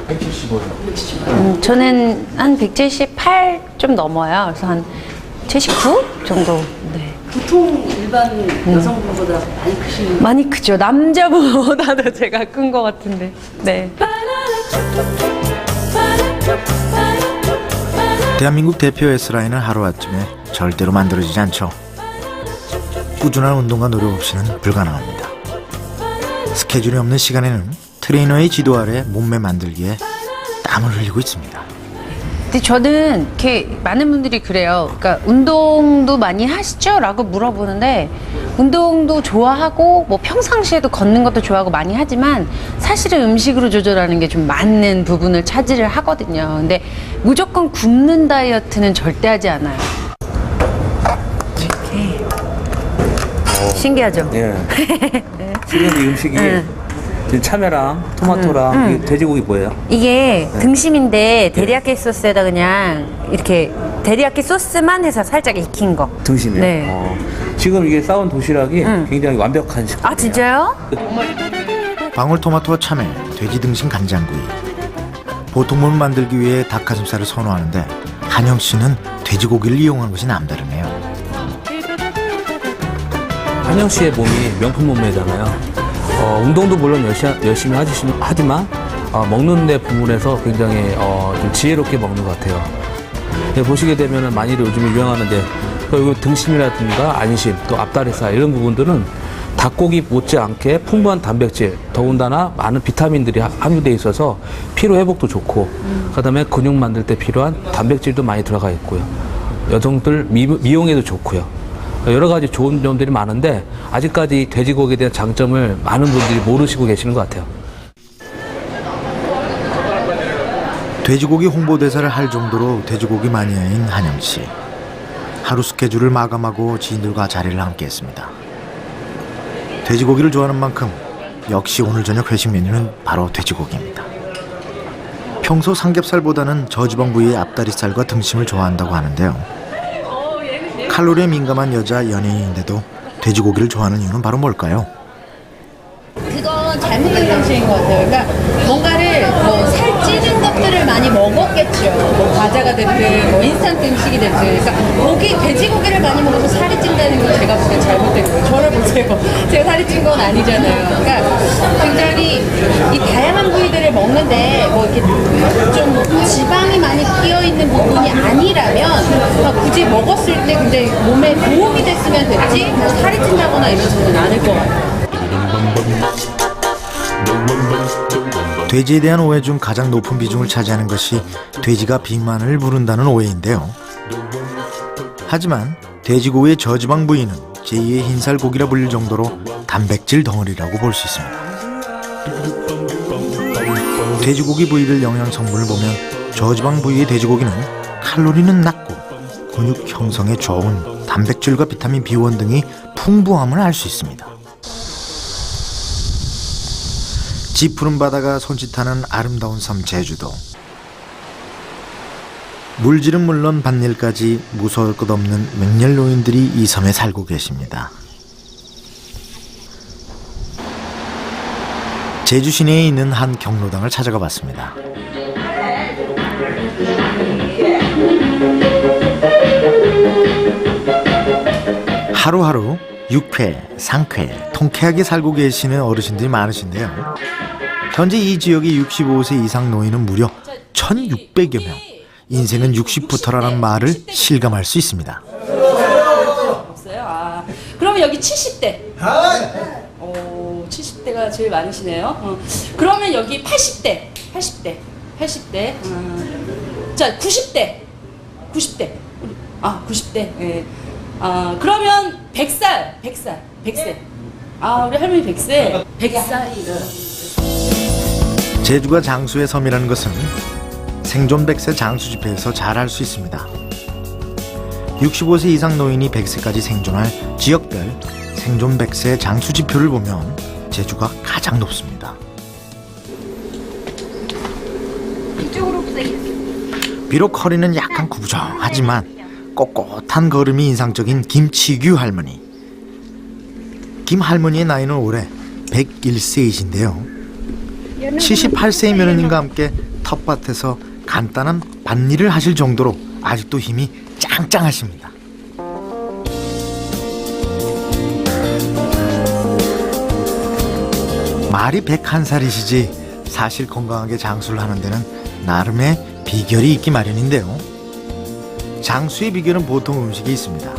175요. 저는 한 178 좀 넘어요. 그래서 한 79 정도. 네. 보통 일반 여성분보다 많이 크시는. 많이 크죠. 남자분보다도 제가 큰 것 같은데. 네. 대한민국 대표 S라인은 하루아침에 절대로 만들어지지 않죠. 꾸준한 운동과 노력 없이는 불가능합니다. 스케줄이 없는 시간에는 트레이너의 지도 아래 몸매 만들기에 땀을 흘리고 있습니다. 근데 저는 이렇게 많은 분들이 그래요. 그러니까 운동도 많이 하시죠? 라고 물어보는데 운동도 좋아하고 뭐 평상시에도 걷는 것도 좋아하고 많이 하지만 사실은 음식으로 조절하는 게 좀 많은 부분을 차지를 하거든요. 근데 무조건 굶는 다이어트는 절대 하지 않아요. 이렇게 신기하죠? 예. 지금 이 음식이 지금 참외랑 토마토랑 이게 돼지고기 뭐예요? 이게 등심인데 데리야끼 소스에다 그냥 이렇게 데리야끼 소스만 해서 살짝 익힌 거. 등심이요? 네. 지금 이게 싸운 도시락이 굉장히 완벽한 식품이에요. 아 진짜요? 방울토마토와 참외, 돼지 등심 간장구이. 보통 몸을 만들기 위해 닭가슴살을 선호하는데 한영씨는 돼지고기를 이용한 것이 남다르네요. 한영 씨의 몸이 명품 몸매잖아요. 운동도 물론 열심히 하지만 먹는 데 부분에서 굉장히 좀 지혜롭게 먹는 것 같아요. 보시게 되면 많이들 요즘에 유행하는데 그리고 등심이라든가 안심, 또 앞다리살 이런 부분들은 닭고기 못지않게 풍부한 단백질, 더군다나 많은 비타민들이 함유되어 있어서 피로 회복도 좋고 그다음에 근육 만들 때 필요한 단백질도 많이 들어가 있고요. 여성들 미용에도 좋고요. 여러 가지 좋은 점들이 많은데 아직까지 돼지고기에 대한 장점을 많은 분들이 모르시고 계시는 것 같아요. 돼지고기 홍보대사를 할 정도로 돼지고기 마니아인 한영씨. 하루 스케줄을 마감하고 지인들과 자리를 함께했습니다. 돼지고기를 좋아하는 만큼 역시 오늘 저녁 회식 메뉴는 바로 돼지고기입니다. 평소 삼겹살보다는 저지방 부위의 앞다리살과 등심을 좋아한다고 하는데요. 칼로리에 민감한 여자 연예인인데도 돼지고기를 좋아하는 이유는 바로 뭘까요? 그건 잘못된 방식인 것 같아요. 그러니까 뭔가를 살찌는 것들을 많이 먹었겠죠. 뭐 과자가 됐든 뭐 인스턴트 음식이 됐든. 그러니까 돼지고기를 많이 먹어서 살이 찐다는 건 제가 보기엔 잘못된 거예요. 저를 보세요. 제가 살이 찐 건 아니잖아요. 그러니까 굉장히 이 다양한 부위들을 먹는데 뭐 이렇게 좀 지방이 많이 끼어 있는 부분이 아니라면 굳이 먹었을 때 굉장히 몸에 도움이 됐으면 됐지 뭐 살이 찐다거나 이러지는 않을 것 같아요. 돼지에 대한 오해 중 가장 높은 비중을 차지하는 것이 돼지가 비만을 부른다는 오해인데요. 하지만 돼지고기의 저지방 부위는 제2의 흰살고기라 불릴 정도로 단백질 덩어리라고 볼 수 있습니다. 돼지고기 부위별 영양 성분을 보면 저지방 부위의 돼지고기는 칼로리는 낮고 근육 형성에 좋은 단백질과 비타민 B1 등이 풍부함을 알 수 있습니다. 짙푸른 바다가 손짓하는 아름다운 섬 제주도. 물질은 물론 밭일까지 무서울 것 없는 맹렬노인들이 이 섬에 살고 계십니다. 제주 시내에 있는 한 경로당을 찾아가 봤습니다. 하루하루 유쾌, 상쾌, 통쾌하게 살고 계시는 어르신들이 많으신데요. 현재 이 지역의 65세 이상 노인은 무려 1,600여 명. 인생은 60부터라는 말을 실감할 수 있습니다. 없어요? 아, 그러면 여기 70대. 오, 70대가 제일 많으시네요. 그러면 여기 80대. 자, 90대. 아, 90대. 예. 아, 그러면 100세. 아, 우리 할머니 100세. 100살. 제주가 장수의 섬이라는 것은 생존 100세 장수 집회에서 잘 알 수 있습니다. 65세 이상 노인이 100세까지 생존할 지역별 생존 100세 장수 지표를 보면 제주가 가장 높습니다. 비록 허리는 약간 구부정하지만 꼿꼿한 걸음이 인상적인 김치규 할머니. 김 할머니의 나이는 올해 101세이신데요. 78세의 며느님과 함께 텃밭에서 간단한 밭일을 하실 정도로 아직도 힘이 짱짱하십니다. 말이 101살이시지 사실 건강하게 장수를 하는 데는 나름의 비결이 있기 마련인데요. 장수의 비결은 보통 음식이 있습니다.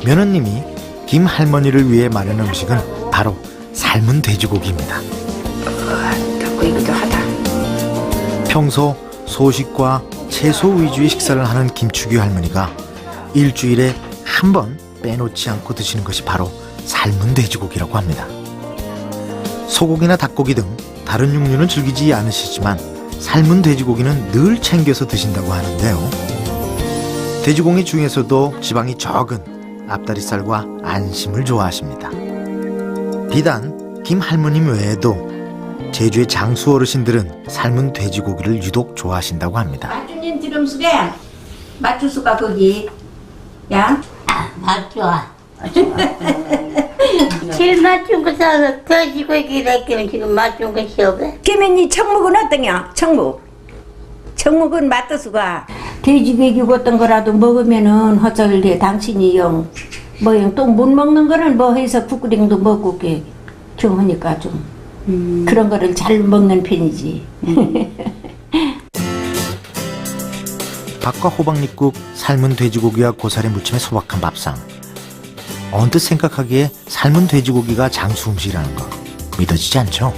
며느님이 김 할머니를 위해 마련한 음식은 바로 삶은 돼지고기입니다. 평소 소식과 채소 위주의 식사를 하는 김추규 할머니가 일주일에 한 번 빼놓지 않고 드시는 것이 바로 삶은 돼지고기라고 합니다. 소고기나 닭고기 등 다른 육류는 즐기지 않으시지만 삶은 돼지고기는 늘 챙겨서 드신다고 하는데요. 돼지고기 중에서도 지방이 적은 앞다리살과 안심을 좋아하십니다. 비단 김 할머님 외에도 제주의 장수 어르신들은 삶은 돼지고기를 유독 좋아하신다고 합니다. 맞주님 지름수래 맞추수가 거기 야? 맛 좋아. 제일 맞춘 거 사서 돼지고기 내기는 지금 맞춘 거 시업에. 김현이 청묵은 어떠냐? 청묵은 맛도수가 돼지고기 어떤 거라도 먹으면은 허설해 당신이 영 또 못 먹는 거는 뭐 해서 국끓이도 먹고 좀 하니까 좀 그런 거를 잘 먹는 편이지. 밥과 호박잎국, 삶은 돼지고기와 고사리 무침에 소박한 밥상. 언뜻 생각하기에 삶은 돼지고기가 장수 음식이라는 거 믿어지지 않죠?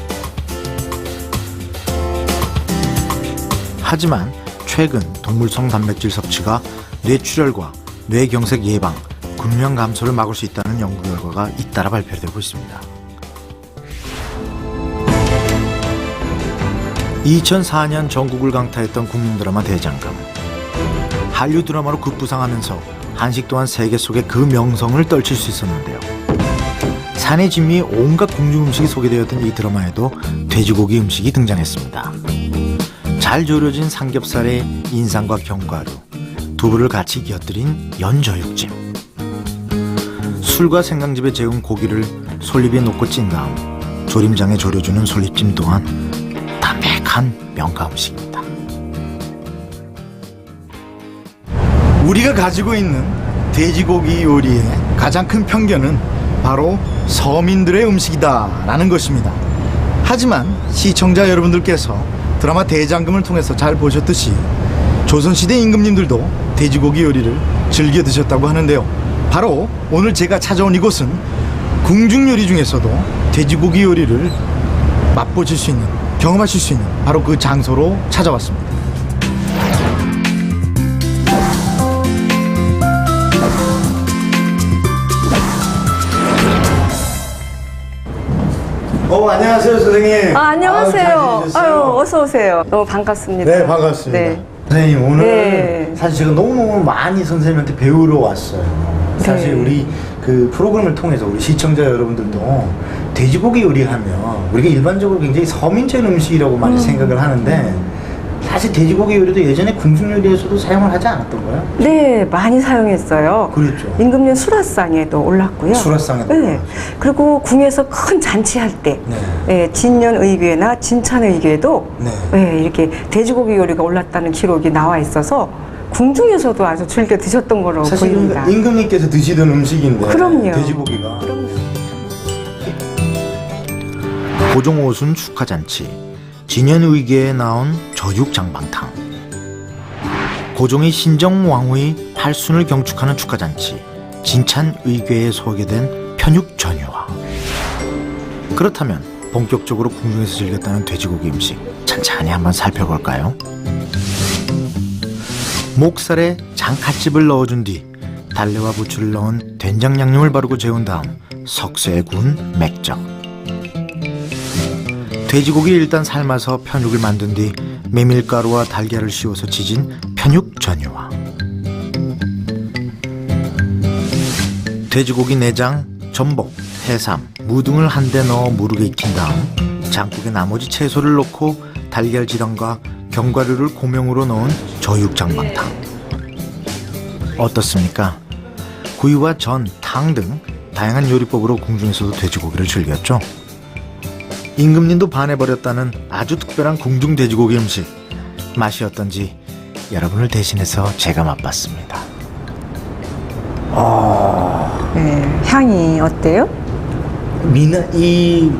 하지만 최근 동물성 단백질 섭취가 뇌출혈과 뇌경색 예방, 굴명 감소를 막을 수 있다는 연구 결과가 잇따라 발표되고 있습니다. 2004년 전국을 강타했던 국민 드라마 대장금. 한류 드라마로 급부상하면서 한식 또한 세계 속에 그 명성을 떨칠 수 있었는데요. 산의 진미에 온갖 궁중 음식이 소개되었던 이 드라마에도 돼지고기 음식이 등장했습니다. 잘 졸여진 삼겹살에 인삼과 견과류, 두부를 같이 곁들인 연저육찜. 술과 생강즙에 재운 고기를 솔잎에 놓고 찐 다음 조림장에 졸여주는 솔잎찜 또한 담백한 명가 음식입니다. 우리가 가지고 있는 돼지고기 요리의 가장 큰 편견은 바로 서민들의 음식이다라는 것입니다. 하지만 시청자 여러분들께서 드라마 대장금을 통해서 잘 보셨듯이 조선시대 임금님들도 돼지고기 요리를 즐겨 드셨다고 하는데요. 바로 오늘 제가 찾아온 이곳은 궁중 요리 중에서도 돼지고기 요리를 맛보실 수 있는, 경험하실 수 있는 바로 그 장소로 찾아왔습니다. 안녕하세요, 선생님. 안녕하세요. 어서 오세요. 너무 반갑습니다. 네, 반갑습니다. 네. 선생님, 오늘 네. 사실 제가 너무 많이 선생님한테 배우러 왔어요. 사실 네. 우리 그 프로그램을 통해서 우리 시청자 여러분들도 돼지고기 요리하면 우리가 일반적으로 굉장히 서민적 음식이라고 많이 생각을 하는데 사실 돼지고기 요리도 예전에 궁중 요리에서도 사용을 하지 않았던가요? 네, 많이 사용했어요. 그렇죠. 임금님 수라상에도 올랐고요. 수라상에도 네. 그리고 궁에서 큰 잔치할 때, 예, 진년의궤나 진찬의궤도 예, 이렇게 돼지고기 요리가 올랐다는 기록이 나와 있어서 궁중에서도 아주 즐겨 드셨던 걸로 사실 보입니다. 임금님께서 드시던 음식인데 그럼요. 돼지고기가 고종오순 축하잔치, 진연의궤에 나온 저육장방탕, 고종의 신정왕후의 팔순을 경축하는 축하잔치, 진찬의궤에 소개된 편육전유화. 그렇다면 본격적으로 궁중에서 즐겼다는 돼지고기 음식 찬찬히 한번 살펴볼까요? 목살에 장갓집을 넣어준 뒤 달래와 부추를 넣은 된장 양념을 바르고 재운 다음 석쇠에 구운 맥적. 돼지고기를 일단 삶아서 편육을 만든 뒤 메밀가루와 달걀을 씌워서 지진 편육전유화. 돼지고기 내장, 전복, 해삼, 무 등을 한데 넣어 무르게 익힌 다음 장국에 나머지 채소를 넣고 달걀 지단과 견과류를 고명으로 넣은 저육장방탕. 어떻습니까? 구이와 전, 탕 등 다양한 요리법으로 궁중에서도 돼지고기를 즐겼죠. 임금님도 반해버렸다는 아주 특별한 궁중 돼지고기 음식. 맛이 어떤지 여러분을 대신해서 제가 맛봤습니다. 네, 향이 어때요? 이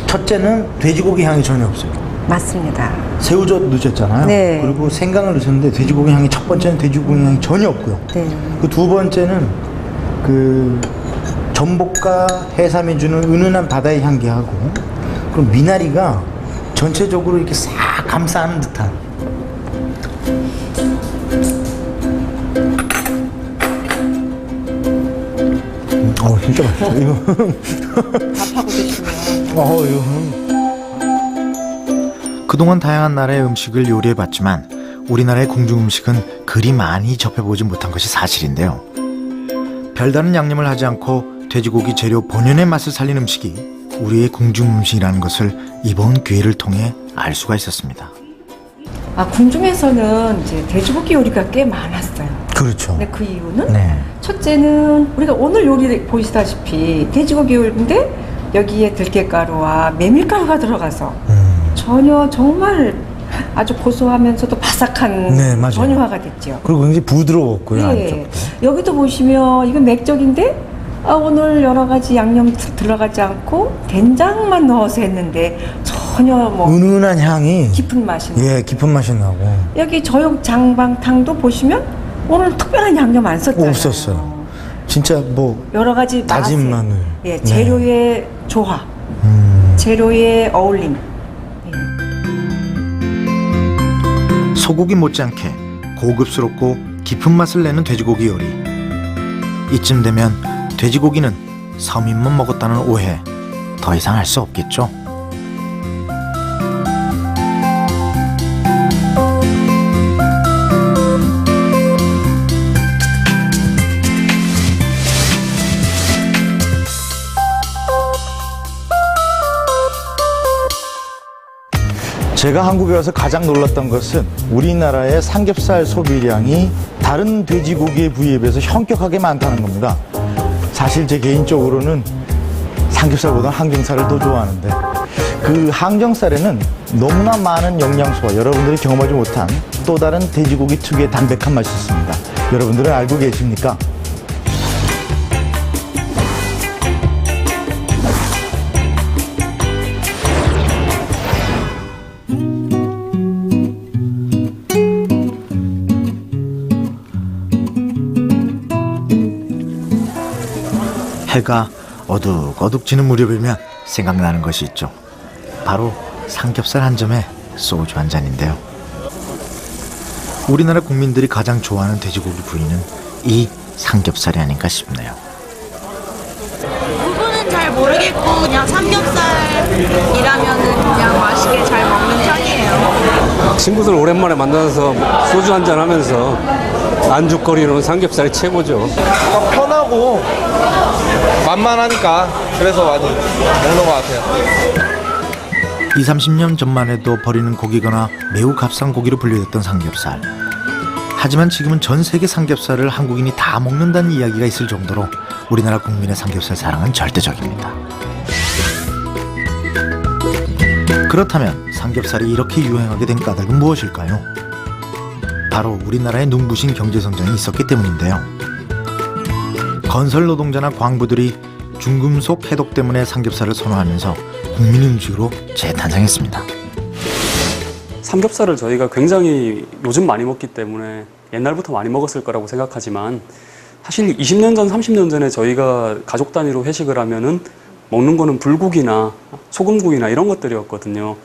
첫째는 돼지고기 향이 전혀 없어요. 맞습니다. 새우젓 넣으셨잖아요. 네. 그리고 생강을 넣으셨는데 돼지고기 향이 첫 번째는 돼지고기 향이 전혀 없고요. 네. 그 두 번째는 그 전복과 해삼이 주는 은은한 바다의 향기하고 그럼 미나리가 전체적으로 이렇게 싹 감싸는 듯한 진짜 맛있어 이거. 밥하고 드시면. 이거. 그동안 다양한 나라의 음식을 요리해봤지만 우리나라의 궁중 음식은 그리 많이 접해보지 못한 것이 사실인데요. 별다른 양념을 하지 않고 돼지고기 재료 본연의 맛을 살린 음식이 우리의 궁중 음식이라는 것을 이번 기회를 통해 알 수가 있었습니다. 궁중에서는 이제 돼지고기 요리가 꽤 많았어요. 그렇죠. 근데 그 이유는 네. 첫째는 우리가 오늘 요리 보시다시피 돼지고기 요리인데 여기에 들깨가루와 메밀가루가 들어가서 전혀 정말 아주 고소하면서도 바삭한 네, 맞아요. 전유화가 됐죠. 그리고 굉장히 부드러웠고요. 네. 여기도 보시면 이건 맥적인데 오늘 여러 가지 양념 들어가지 않고 된장만 넣어서 했는데 전혀 뭐 은은한 향이 깊은 맛이 예, 깊은 맛이 나고 여기 저육장방탕도 보시면 오늘 특별한 양념 안 썼잖아요. 없었어요. 진짜 뭐 여러 가지 다진 맛을, 마늘, 예, 재료의 조화, 재료의 어울림. 소고기 못지않게 고급스럽고 깊은 맛을 내는 돼지고기 요리. 이쯤 되면 돼지고기는 서민만 먹었다는 오해 더 이상 할 수 없겠죠. 제가 한국에 와서 가장 놀랐던 것은 우리나라의 삼겹살 소비량이 다른 돼지고기의 부위에 비해서 현격하게 많다는 겁니다. 사실 제 개인적으로는 삼겹살보다 항정살을 더 좋아하는데 그 항정살에는 너무나 많은 영양소와 여러분들이 경험하지 못한 또 다른 돼지고기 특유의 담백한 맛이 있습니다. 여러분들은 알고 계십니까? 해가 어둑어둑 지는 무렵이면 생각나는 것이 있죠. 바로 삼겹살 한 점에 소주 한 잔인데요. 우리나라 국민들이 가장 좋아하는 돼지고기 부위는 이 삼겹살이 아닌가 싶네요. 부분은 잘 모르겠고 그냥 삼겹살이라면은 그냥 맛있게 잘 먹는 편이에요. 친구들 오랜만에 만나서 소주 한잔 하면서 안주거리로는 삼겹살이 최고죠. 편하고 만만하니까 그래서 많이 먹는 것 같아요. 20, 30년 전만 해도 버리는 고기거나 매우 값싼 고기로 분류됐던 삼겹살. 하지만 지금은 전 세계 삼겹살을 한국인이 다 먹는다는 이야기가 있을 정도로 우리나라 국민의 삼겹살 사랑은 절대적입니다. 그렇다면 삼겹살이 이렇게 유행하게 된 까닭은 무엇일까요? 바로 우리나라의 눈부신 경제성장이 있었기 때문인데요. 건설 노동자나 광부들이 중금속 해독 때문에 삼겹살을 선호하면서 국민 음식으로 재탄생했습니다. 삼겹살을 저희가 굉장히 요즘 많이 먹기 때문에 옛날부터 많이 먹었을 거라고 생각하지만 사실 20년 전, 30년 전에 저희가 가족 단위로 회식을 하면은 먹는 거는 불고기나 소금구이나 이런 것들이었거든요.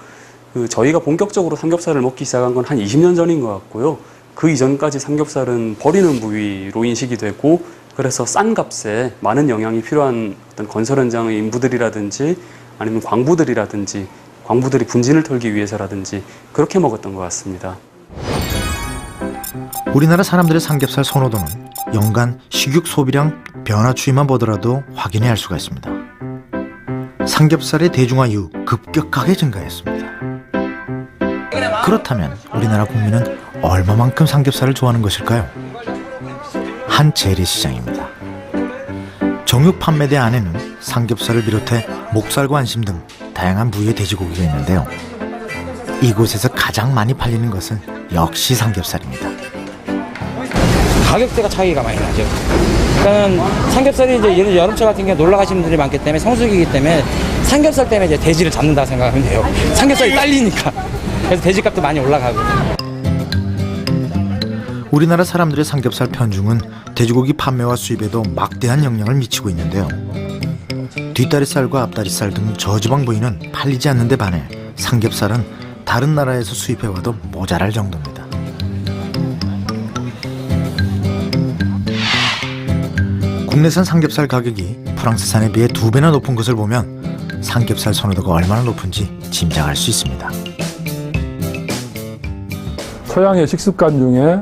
저희가 본격적으로 삼겹살을 먹기 시작한 건 한 20년 전인 것 같고요. 그 이전까지 삼겹살은 버리는 부위로 인식이 되고 그래서 싼 값에 많은 영양이 필요한 어떤 건설 현장의 인부들이라든지 아니면 광부들이라든지 광부들이 분진을 털기 위해서라든지 그렇게 먹었던 것 같습니다. 우리나라 사람들의 삼겹살 선호도는 연간 식육 소비량 변화 추이만 보더라도 확인해야 할 수가 있습니다. 삼겹살의 대중화 이후 급격하게 증가했습니다. 그렇다면 우리나라 국민은 얼마만큼 삼겹살을 좋아하는 것일까요? 한 재래시장입니다. 정육 판매대 안에는 삼겹살을 비롯해 목살과 안심 등 다양한 부위의 돼지고기가 있는데요. 이곳에서 가장 많이 팔리는 것은 역시 삼겹살입니다. 가격대가 차이가 많이 나죠. 그러니까 삼겹살이 이제 여름철 같은 경우에 놀러 가시는 분들이 많기 때문에 성수기이기 때문에 삼겹살 때문에 이제 돼지를 잡는다 생각하면 돼요. 삼겹살이 딸리니까. 그래서 돼지값도 많이 올라가고. 우리나라 사람들의 삼겹살 편중은 돼지고기 판매와 수입에도 막대한 영향을 미치고 있는데요. 뒷다리살과 앞다리살 등 저지방 부위는 팔리지 않는 데 반해 삼겹살은 다른 나라에서 수입해와도 모자랄 정도입니다. 국내산 삼겹살 가격이 프랑스산에 비해 2배나 높은 것을 보면 삼겹살 선호도가 얼마나 높은지 짐작할 수 있습니다. 서양의 식습관 중에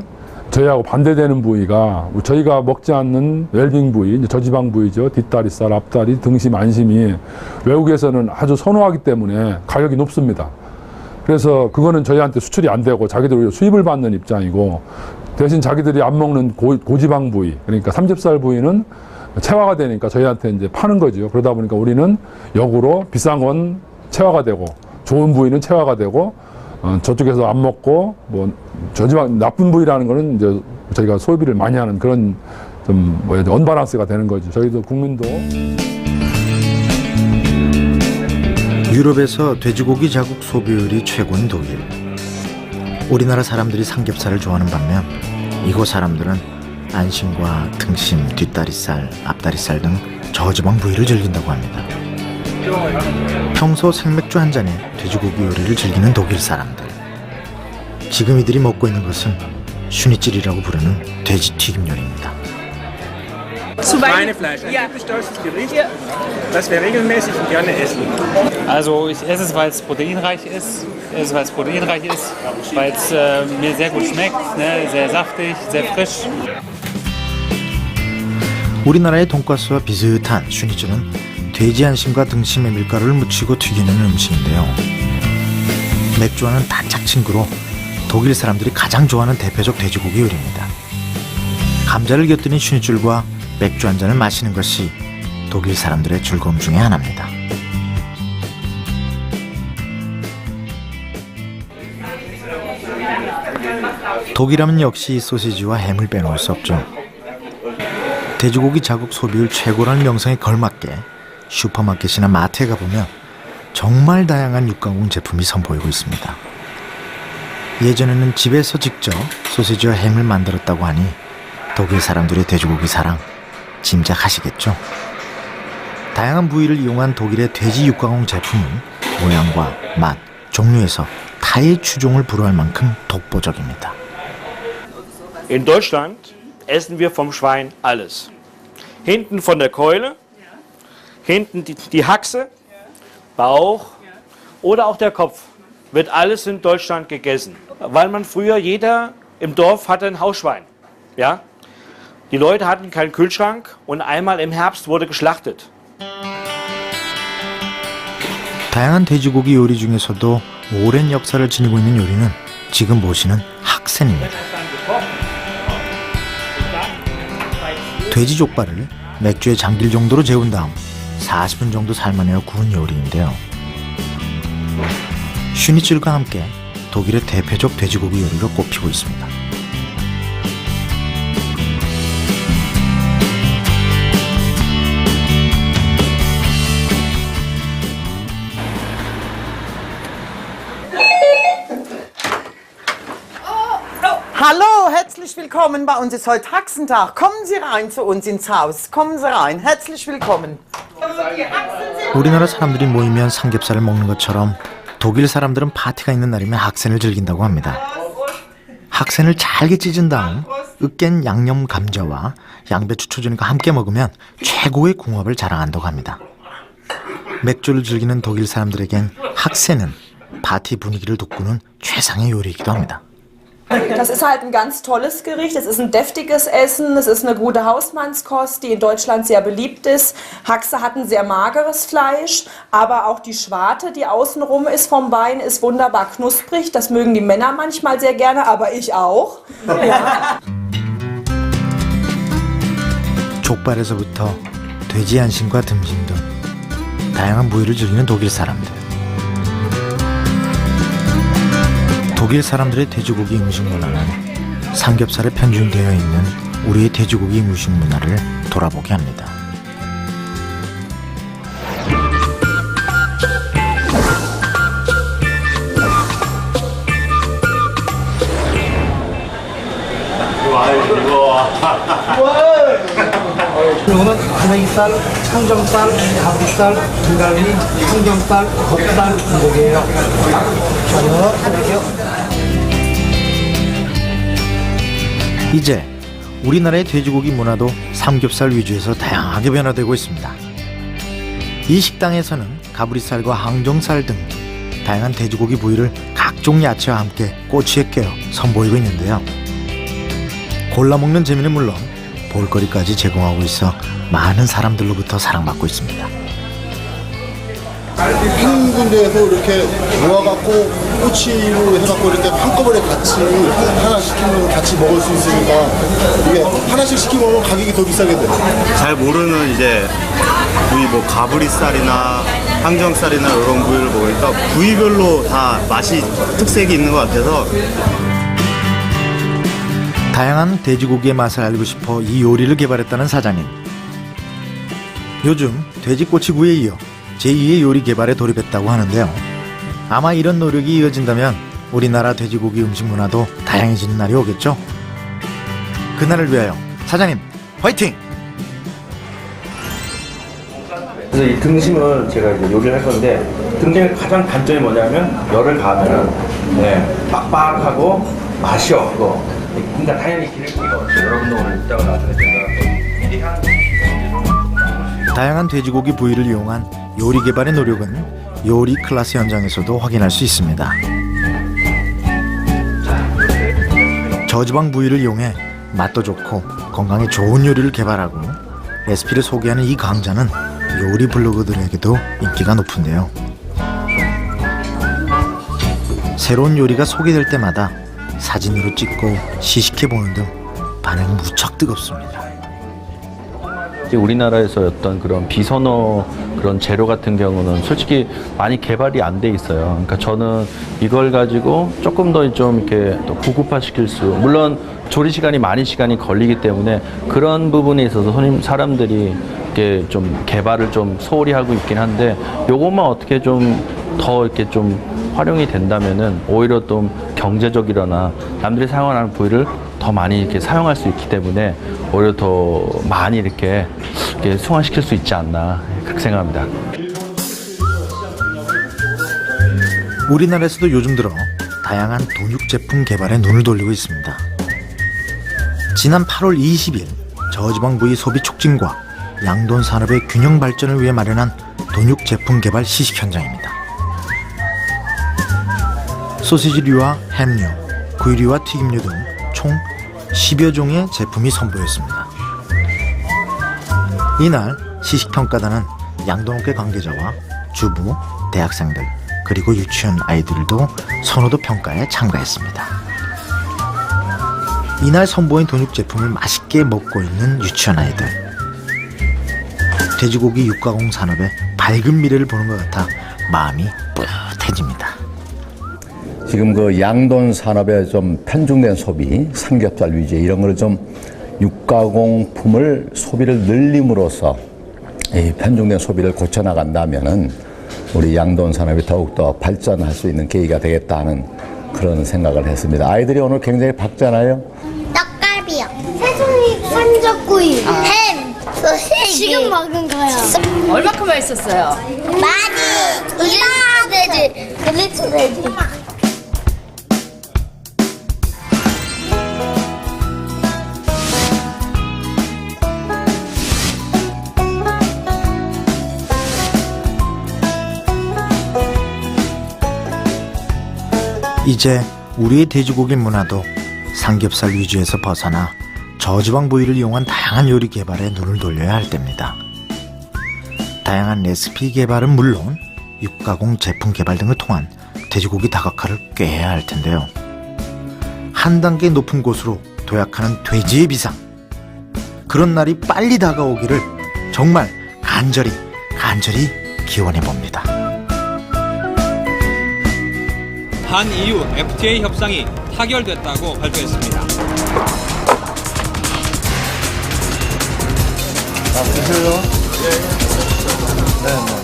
저희하고 반대되는 부위가 저희가 먹지 않는 웰빙 부위, 저지방 부위죠. 뒷다리살, 앞다리, 등심, 안심이 외국에서는 아주 선호하기 때문에 가격이 높습니다. 그래서 그거는 저희한테 수출이 안 되고 자기들이 수입을 받는 입장이고 대신 자기들이 안 먹는 고지방 부위, 그러니까 삼겹살 부위는 체화가 되니까 저희한테 이제 파는 거죠. 그러다 보니까 우리는 역으로 비싼 건 체화가 되고 좋은 부위는 체화가 되고 저쪽에서 안 먹고 뭐 저지방 나쁜 부위라는 거는 이제 저희가 소비를 많이 하는 그런 좀 언밸런스가 되는 거죠. 저희도 국민도. 유럽에서 돼지고기 자국 소비율이 최고인 독일. 우리나라 사람들이 삼겹살을 좋아하는 반면 이곳 사람들은 안심과 등심, 뒷다리살, 앞다리살 등 저지방 부위를 즐긴다고 합니다. 평소 생맥주 한 잔에 돼지고기 요리를 즐기는 독일 사람들. 지금 이들이 먹고 있는 것은 슈니찔이라고 부르는 돼지 튀김 요리입니다. Schweinefleisch, ein typisch deutsches Gericht, das wir regelmäßig und gerne essen. Also ich esse es, weil es proteinreich ist, weil es mir sehr gut schmeckt, ne? Sehr saftig, sehr frisch. 우리나라의 돈가스와 비슷한 슈니찔은 돼지 안심과 등심에 밀가루를 묻히고 튀기는 음식인데요. 맥주와는 단짝 친구로 독일 사람들이 가장 좋아하는 대표적 돼지고기 요리입니다. 감자를 곁들인 슈니찔과 맥주 한 잔을 마시는 것이 독일 사람들의 즐거움 중에 하나입니다. 독일하면 역시 소시지와 햄을 빼놓을 수 없죠. 돼지고기 자국 소비율 최고라는 명성에 걸맞게 슈퍼마켓이나 마트에 가보면 정말 다양한 육가공 제품이 선보이고 있습니다. 예전에는 집에서 직접 소시지와 햄을 만들었다고 하니 독일 사람들의 돼지고기 사랑 짐작하시겠죠? 다양한 부위를 이용한 독일의 돼지 육가공 제품은 모양과 맛, 종류에서 타의 추종을 불허할 만큼 독보적입니다. In Deutschland essen wir vom Schwein alles. Hinten von der Keule, hinten die Haxe, Bauch oder auch der Kopf. Wird alles in Deutschland gegessen. Weil man früher, jeder im Dorf hatte ein Hausschwein. Ja? Die Leute hatten keinen Kühlschrank und einmal im Herbst wurde geschlachtet. 다양한 돼지고기 요리 중에서도 오랜 역사를 지니고 있는 요리는 지금 보시는 학센입니다. 돼지 족발을 맥주에 잠길 정도로 재운 다음 40분 정도 삶아내어 구운 요리인데요. 슈니츠과 함께 독일의 대표적 돼지고기 요리로 꼽히고 있습니다. Hallo, herzlich willkommen. Bei uns ist heute Haxentag. Kommen Sie rein zu uns ins Haus. Kommen Sie rein. Herzlich willkommen. 우리나라 사람들이 모이면 삼겹살을 먹는 것처럼 독일 사람들은 파티가 있는 날이면 학센을 즐긴다고 합니다. 학센을 잘게 찢은 다음 으깬 양념 감자와 양배추 초전과 함께 먹으면 최고의 궁합을 자랑한다고 합니다. 맥주를 즐기는 독일 사람들에겐 학센은 파티 분위기를 돋구는 최상의 요리이기도 합니다. Das ist halt ein ganz tolles Gericht. Es ist ein deftiges Essen. Es ist eine gute Hausmannskost, die in Deutschland sehr beliebt ist. Haxe hat ein sehr mageres Fleisch, aber auch die Schwarte, die außenrum ist vom Bein, ist wunderbar knusprig. Das mögen die Männer manchmal sehr gerne, aber ich auch. Ja. 족발에서부터 돼지 안심과 등심 등 다양한 부위를 즐기는 독일 사람들. 독일 사람들의 돼지고기 음식 문화는 삼겹살에 편중되어 있는 우리의 돼지고기 음식 문화를 돌아보게 합니다. 이거는 하나이살, 청정살, 가브살, 등갈비, 청정살, 곱살, 고기예요. 이제 우리나라의 돼지고기 문화도 삼겹살 위주에서 다양하게 변화되고 있습니다. 이 식당에서는 가브리살과 항정살 등 다양한 돼지고기 부위를 각종 야채와 함께 꼬치에 꿰어 선보이고 있는데요. 골라먹는 재미는 물론 볼거리까지 제공하고 있어 많은 사람들로부터 사랑받고 있습니다. 한 군데에서 이렇게 모아갖고 꼬치로 해갖고 이렇게 한꺼번에 같이 하나 시키면 같이 먹을 수 있으니까 이게 하나씩 시키면 가격이 더 비싸게 돼요. 잘 모르는 이제 부위 뭐 가브리살이나 항정살이나 이런 부위를 먹으니까 부위별로 다 맛이 특색이 있는 것 같아서 다양한 돼지고기의 맛을 알고 싶어 이 요리를 개발했다는 사장님. 요즘 돼지꼬치구이에 이어 제2의 요리 개발에 돌입했다고 하는데요. 아마 이런 노력이 이어진다면 우리나라 돼지고기 음식 문화도 다양해지는 날이 오겠죠? 그날을 위하여 사장님 화이팅! 그래서 이 등심을 제가 이제 요리를 할 건데 등심의 가장 단점이 뭐냐면 열을 가하면 빡빡하고 맛이 없고 그러니까 당연히 기름기가 없죠. 여러분도 오늘 먹다가 나중에 제가 다양한 돼지고기 부위를 이용한 요리 개발의 노력은 요리 클래스 현장에서도 확인할 수 있습니다. 저지방 부위를 이용해 맛도 좋고 건강에 좋은 요리를 개발하고 레시피를 소개하는 이 강좌는 요리 블로거들에게도 인기가 높은데요. 새로운 요리가 소개될 때마다 사진으로 찍고 시식해보는 등 반응이 무척 뜨겁습니다. 우리나라에서 어떤 그런 비선호 그런 재료 같은 경우는 솔직히 많이 개발이 안 돼 있어요. 그러니까 저는 이걸 가지고 조금 더 좀 이렇게 또 고급화시킬 수, 물론 조리 시간이 많은 시간이 걸리기 때문에 그런 부분에 있어서 사람들이 이렇게 좀 개발을 좀 소홀히 하고 있긴 한데 요것만 어떻게 좀 더 이렇게 좀 활용이 된다면은 오히려 좀 경제적이거나 남들이 사용하는 부위를 더 많이 이렇게 사용할 수 있기 때문에 오히려 더 많이 이렇게 승화시킬 수 있지 않나 그렇게 생각합니다. 우리나라에서도 요즘 들어 다양한 돈육 제품 개발에 눈을 돌리고 있습니다. 지난 8월 20일 저지방 부위 소비 촉진과 양돈 산업의 균형 발전을 위해 마련한 돈육 제품 개발 시식 현장입니다. 소시지류와 햄류, 구이류와 튀김류 등 총 10여 종의 제품이 선보였습니다. 이날 시식평가단은 양동업계 관계자와 주부, 대학생들 그리고 유치원 아이들도 선호도 평가에 참가했습니다. 이날 선보인 돈육 제품을 맛있게 먹고 있는 유치원 아이들. 돼지고기 육가공 산업의 밝은 미래를 보는 것 같아 마음이 뿌듯해집니다. 지금 그 양돈 산업의 좀 편중된 소비, 삼겹살 위주 이런 걸 좀 육가공품을 소비를 늘림으로써 이 편중된 소비를 고쳐나간다면은 우리 양돈 산업이 더욱더 발전할 수 있는 계기가 되겠다는 그런 생각을 했습니다. 아이들이 오늘 굉장히 밝잖아요. 떡갈비요. 새송이 산적구이. 햄. 소시지. 지금 먹은 거요. 얼마큼 맛있었어요? 많이. 글리츠 돼지. 이제 우리의 돼지고기 문화도 삼겹살 위주에서 벗어나 저지방 부위를 이용한 다양한 요리 개발에 눈을 돌려야 할 때입니다. 다양한 레시피 개발은 물론 육가공 제품 개발 등을 통한 돼지고기 다각화를 꾀해야 할 텐데요. 한 단계 높은 곳으로 도약하는 돼지의 비상. 그런 날이 빨리 다가오기를 정말 간절히 기원해 봅니다. 한 이후 FTA 협상이 타결됐다고 발표했습니다. 드세요. 네.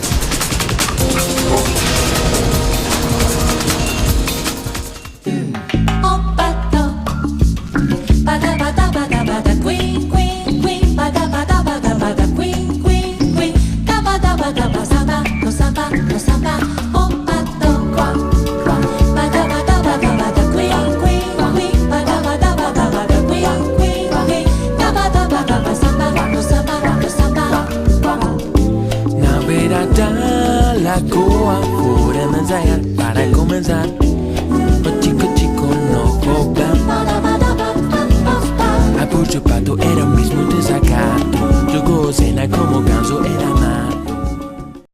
Lagoa podemos hallar para comenzar. Chico no cobra. A por su pato era el mismo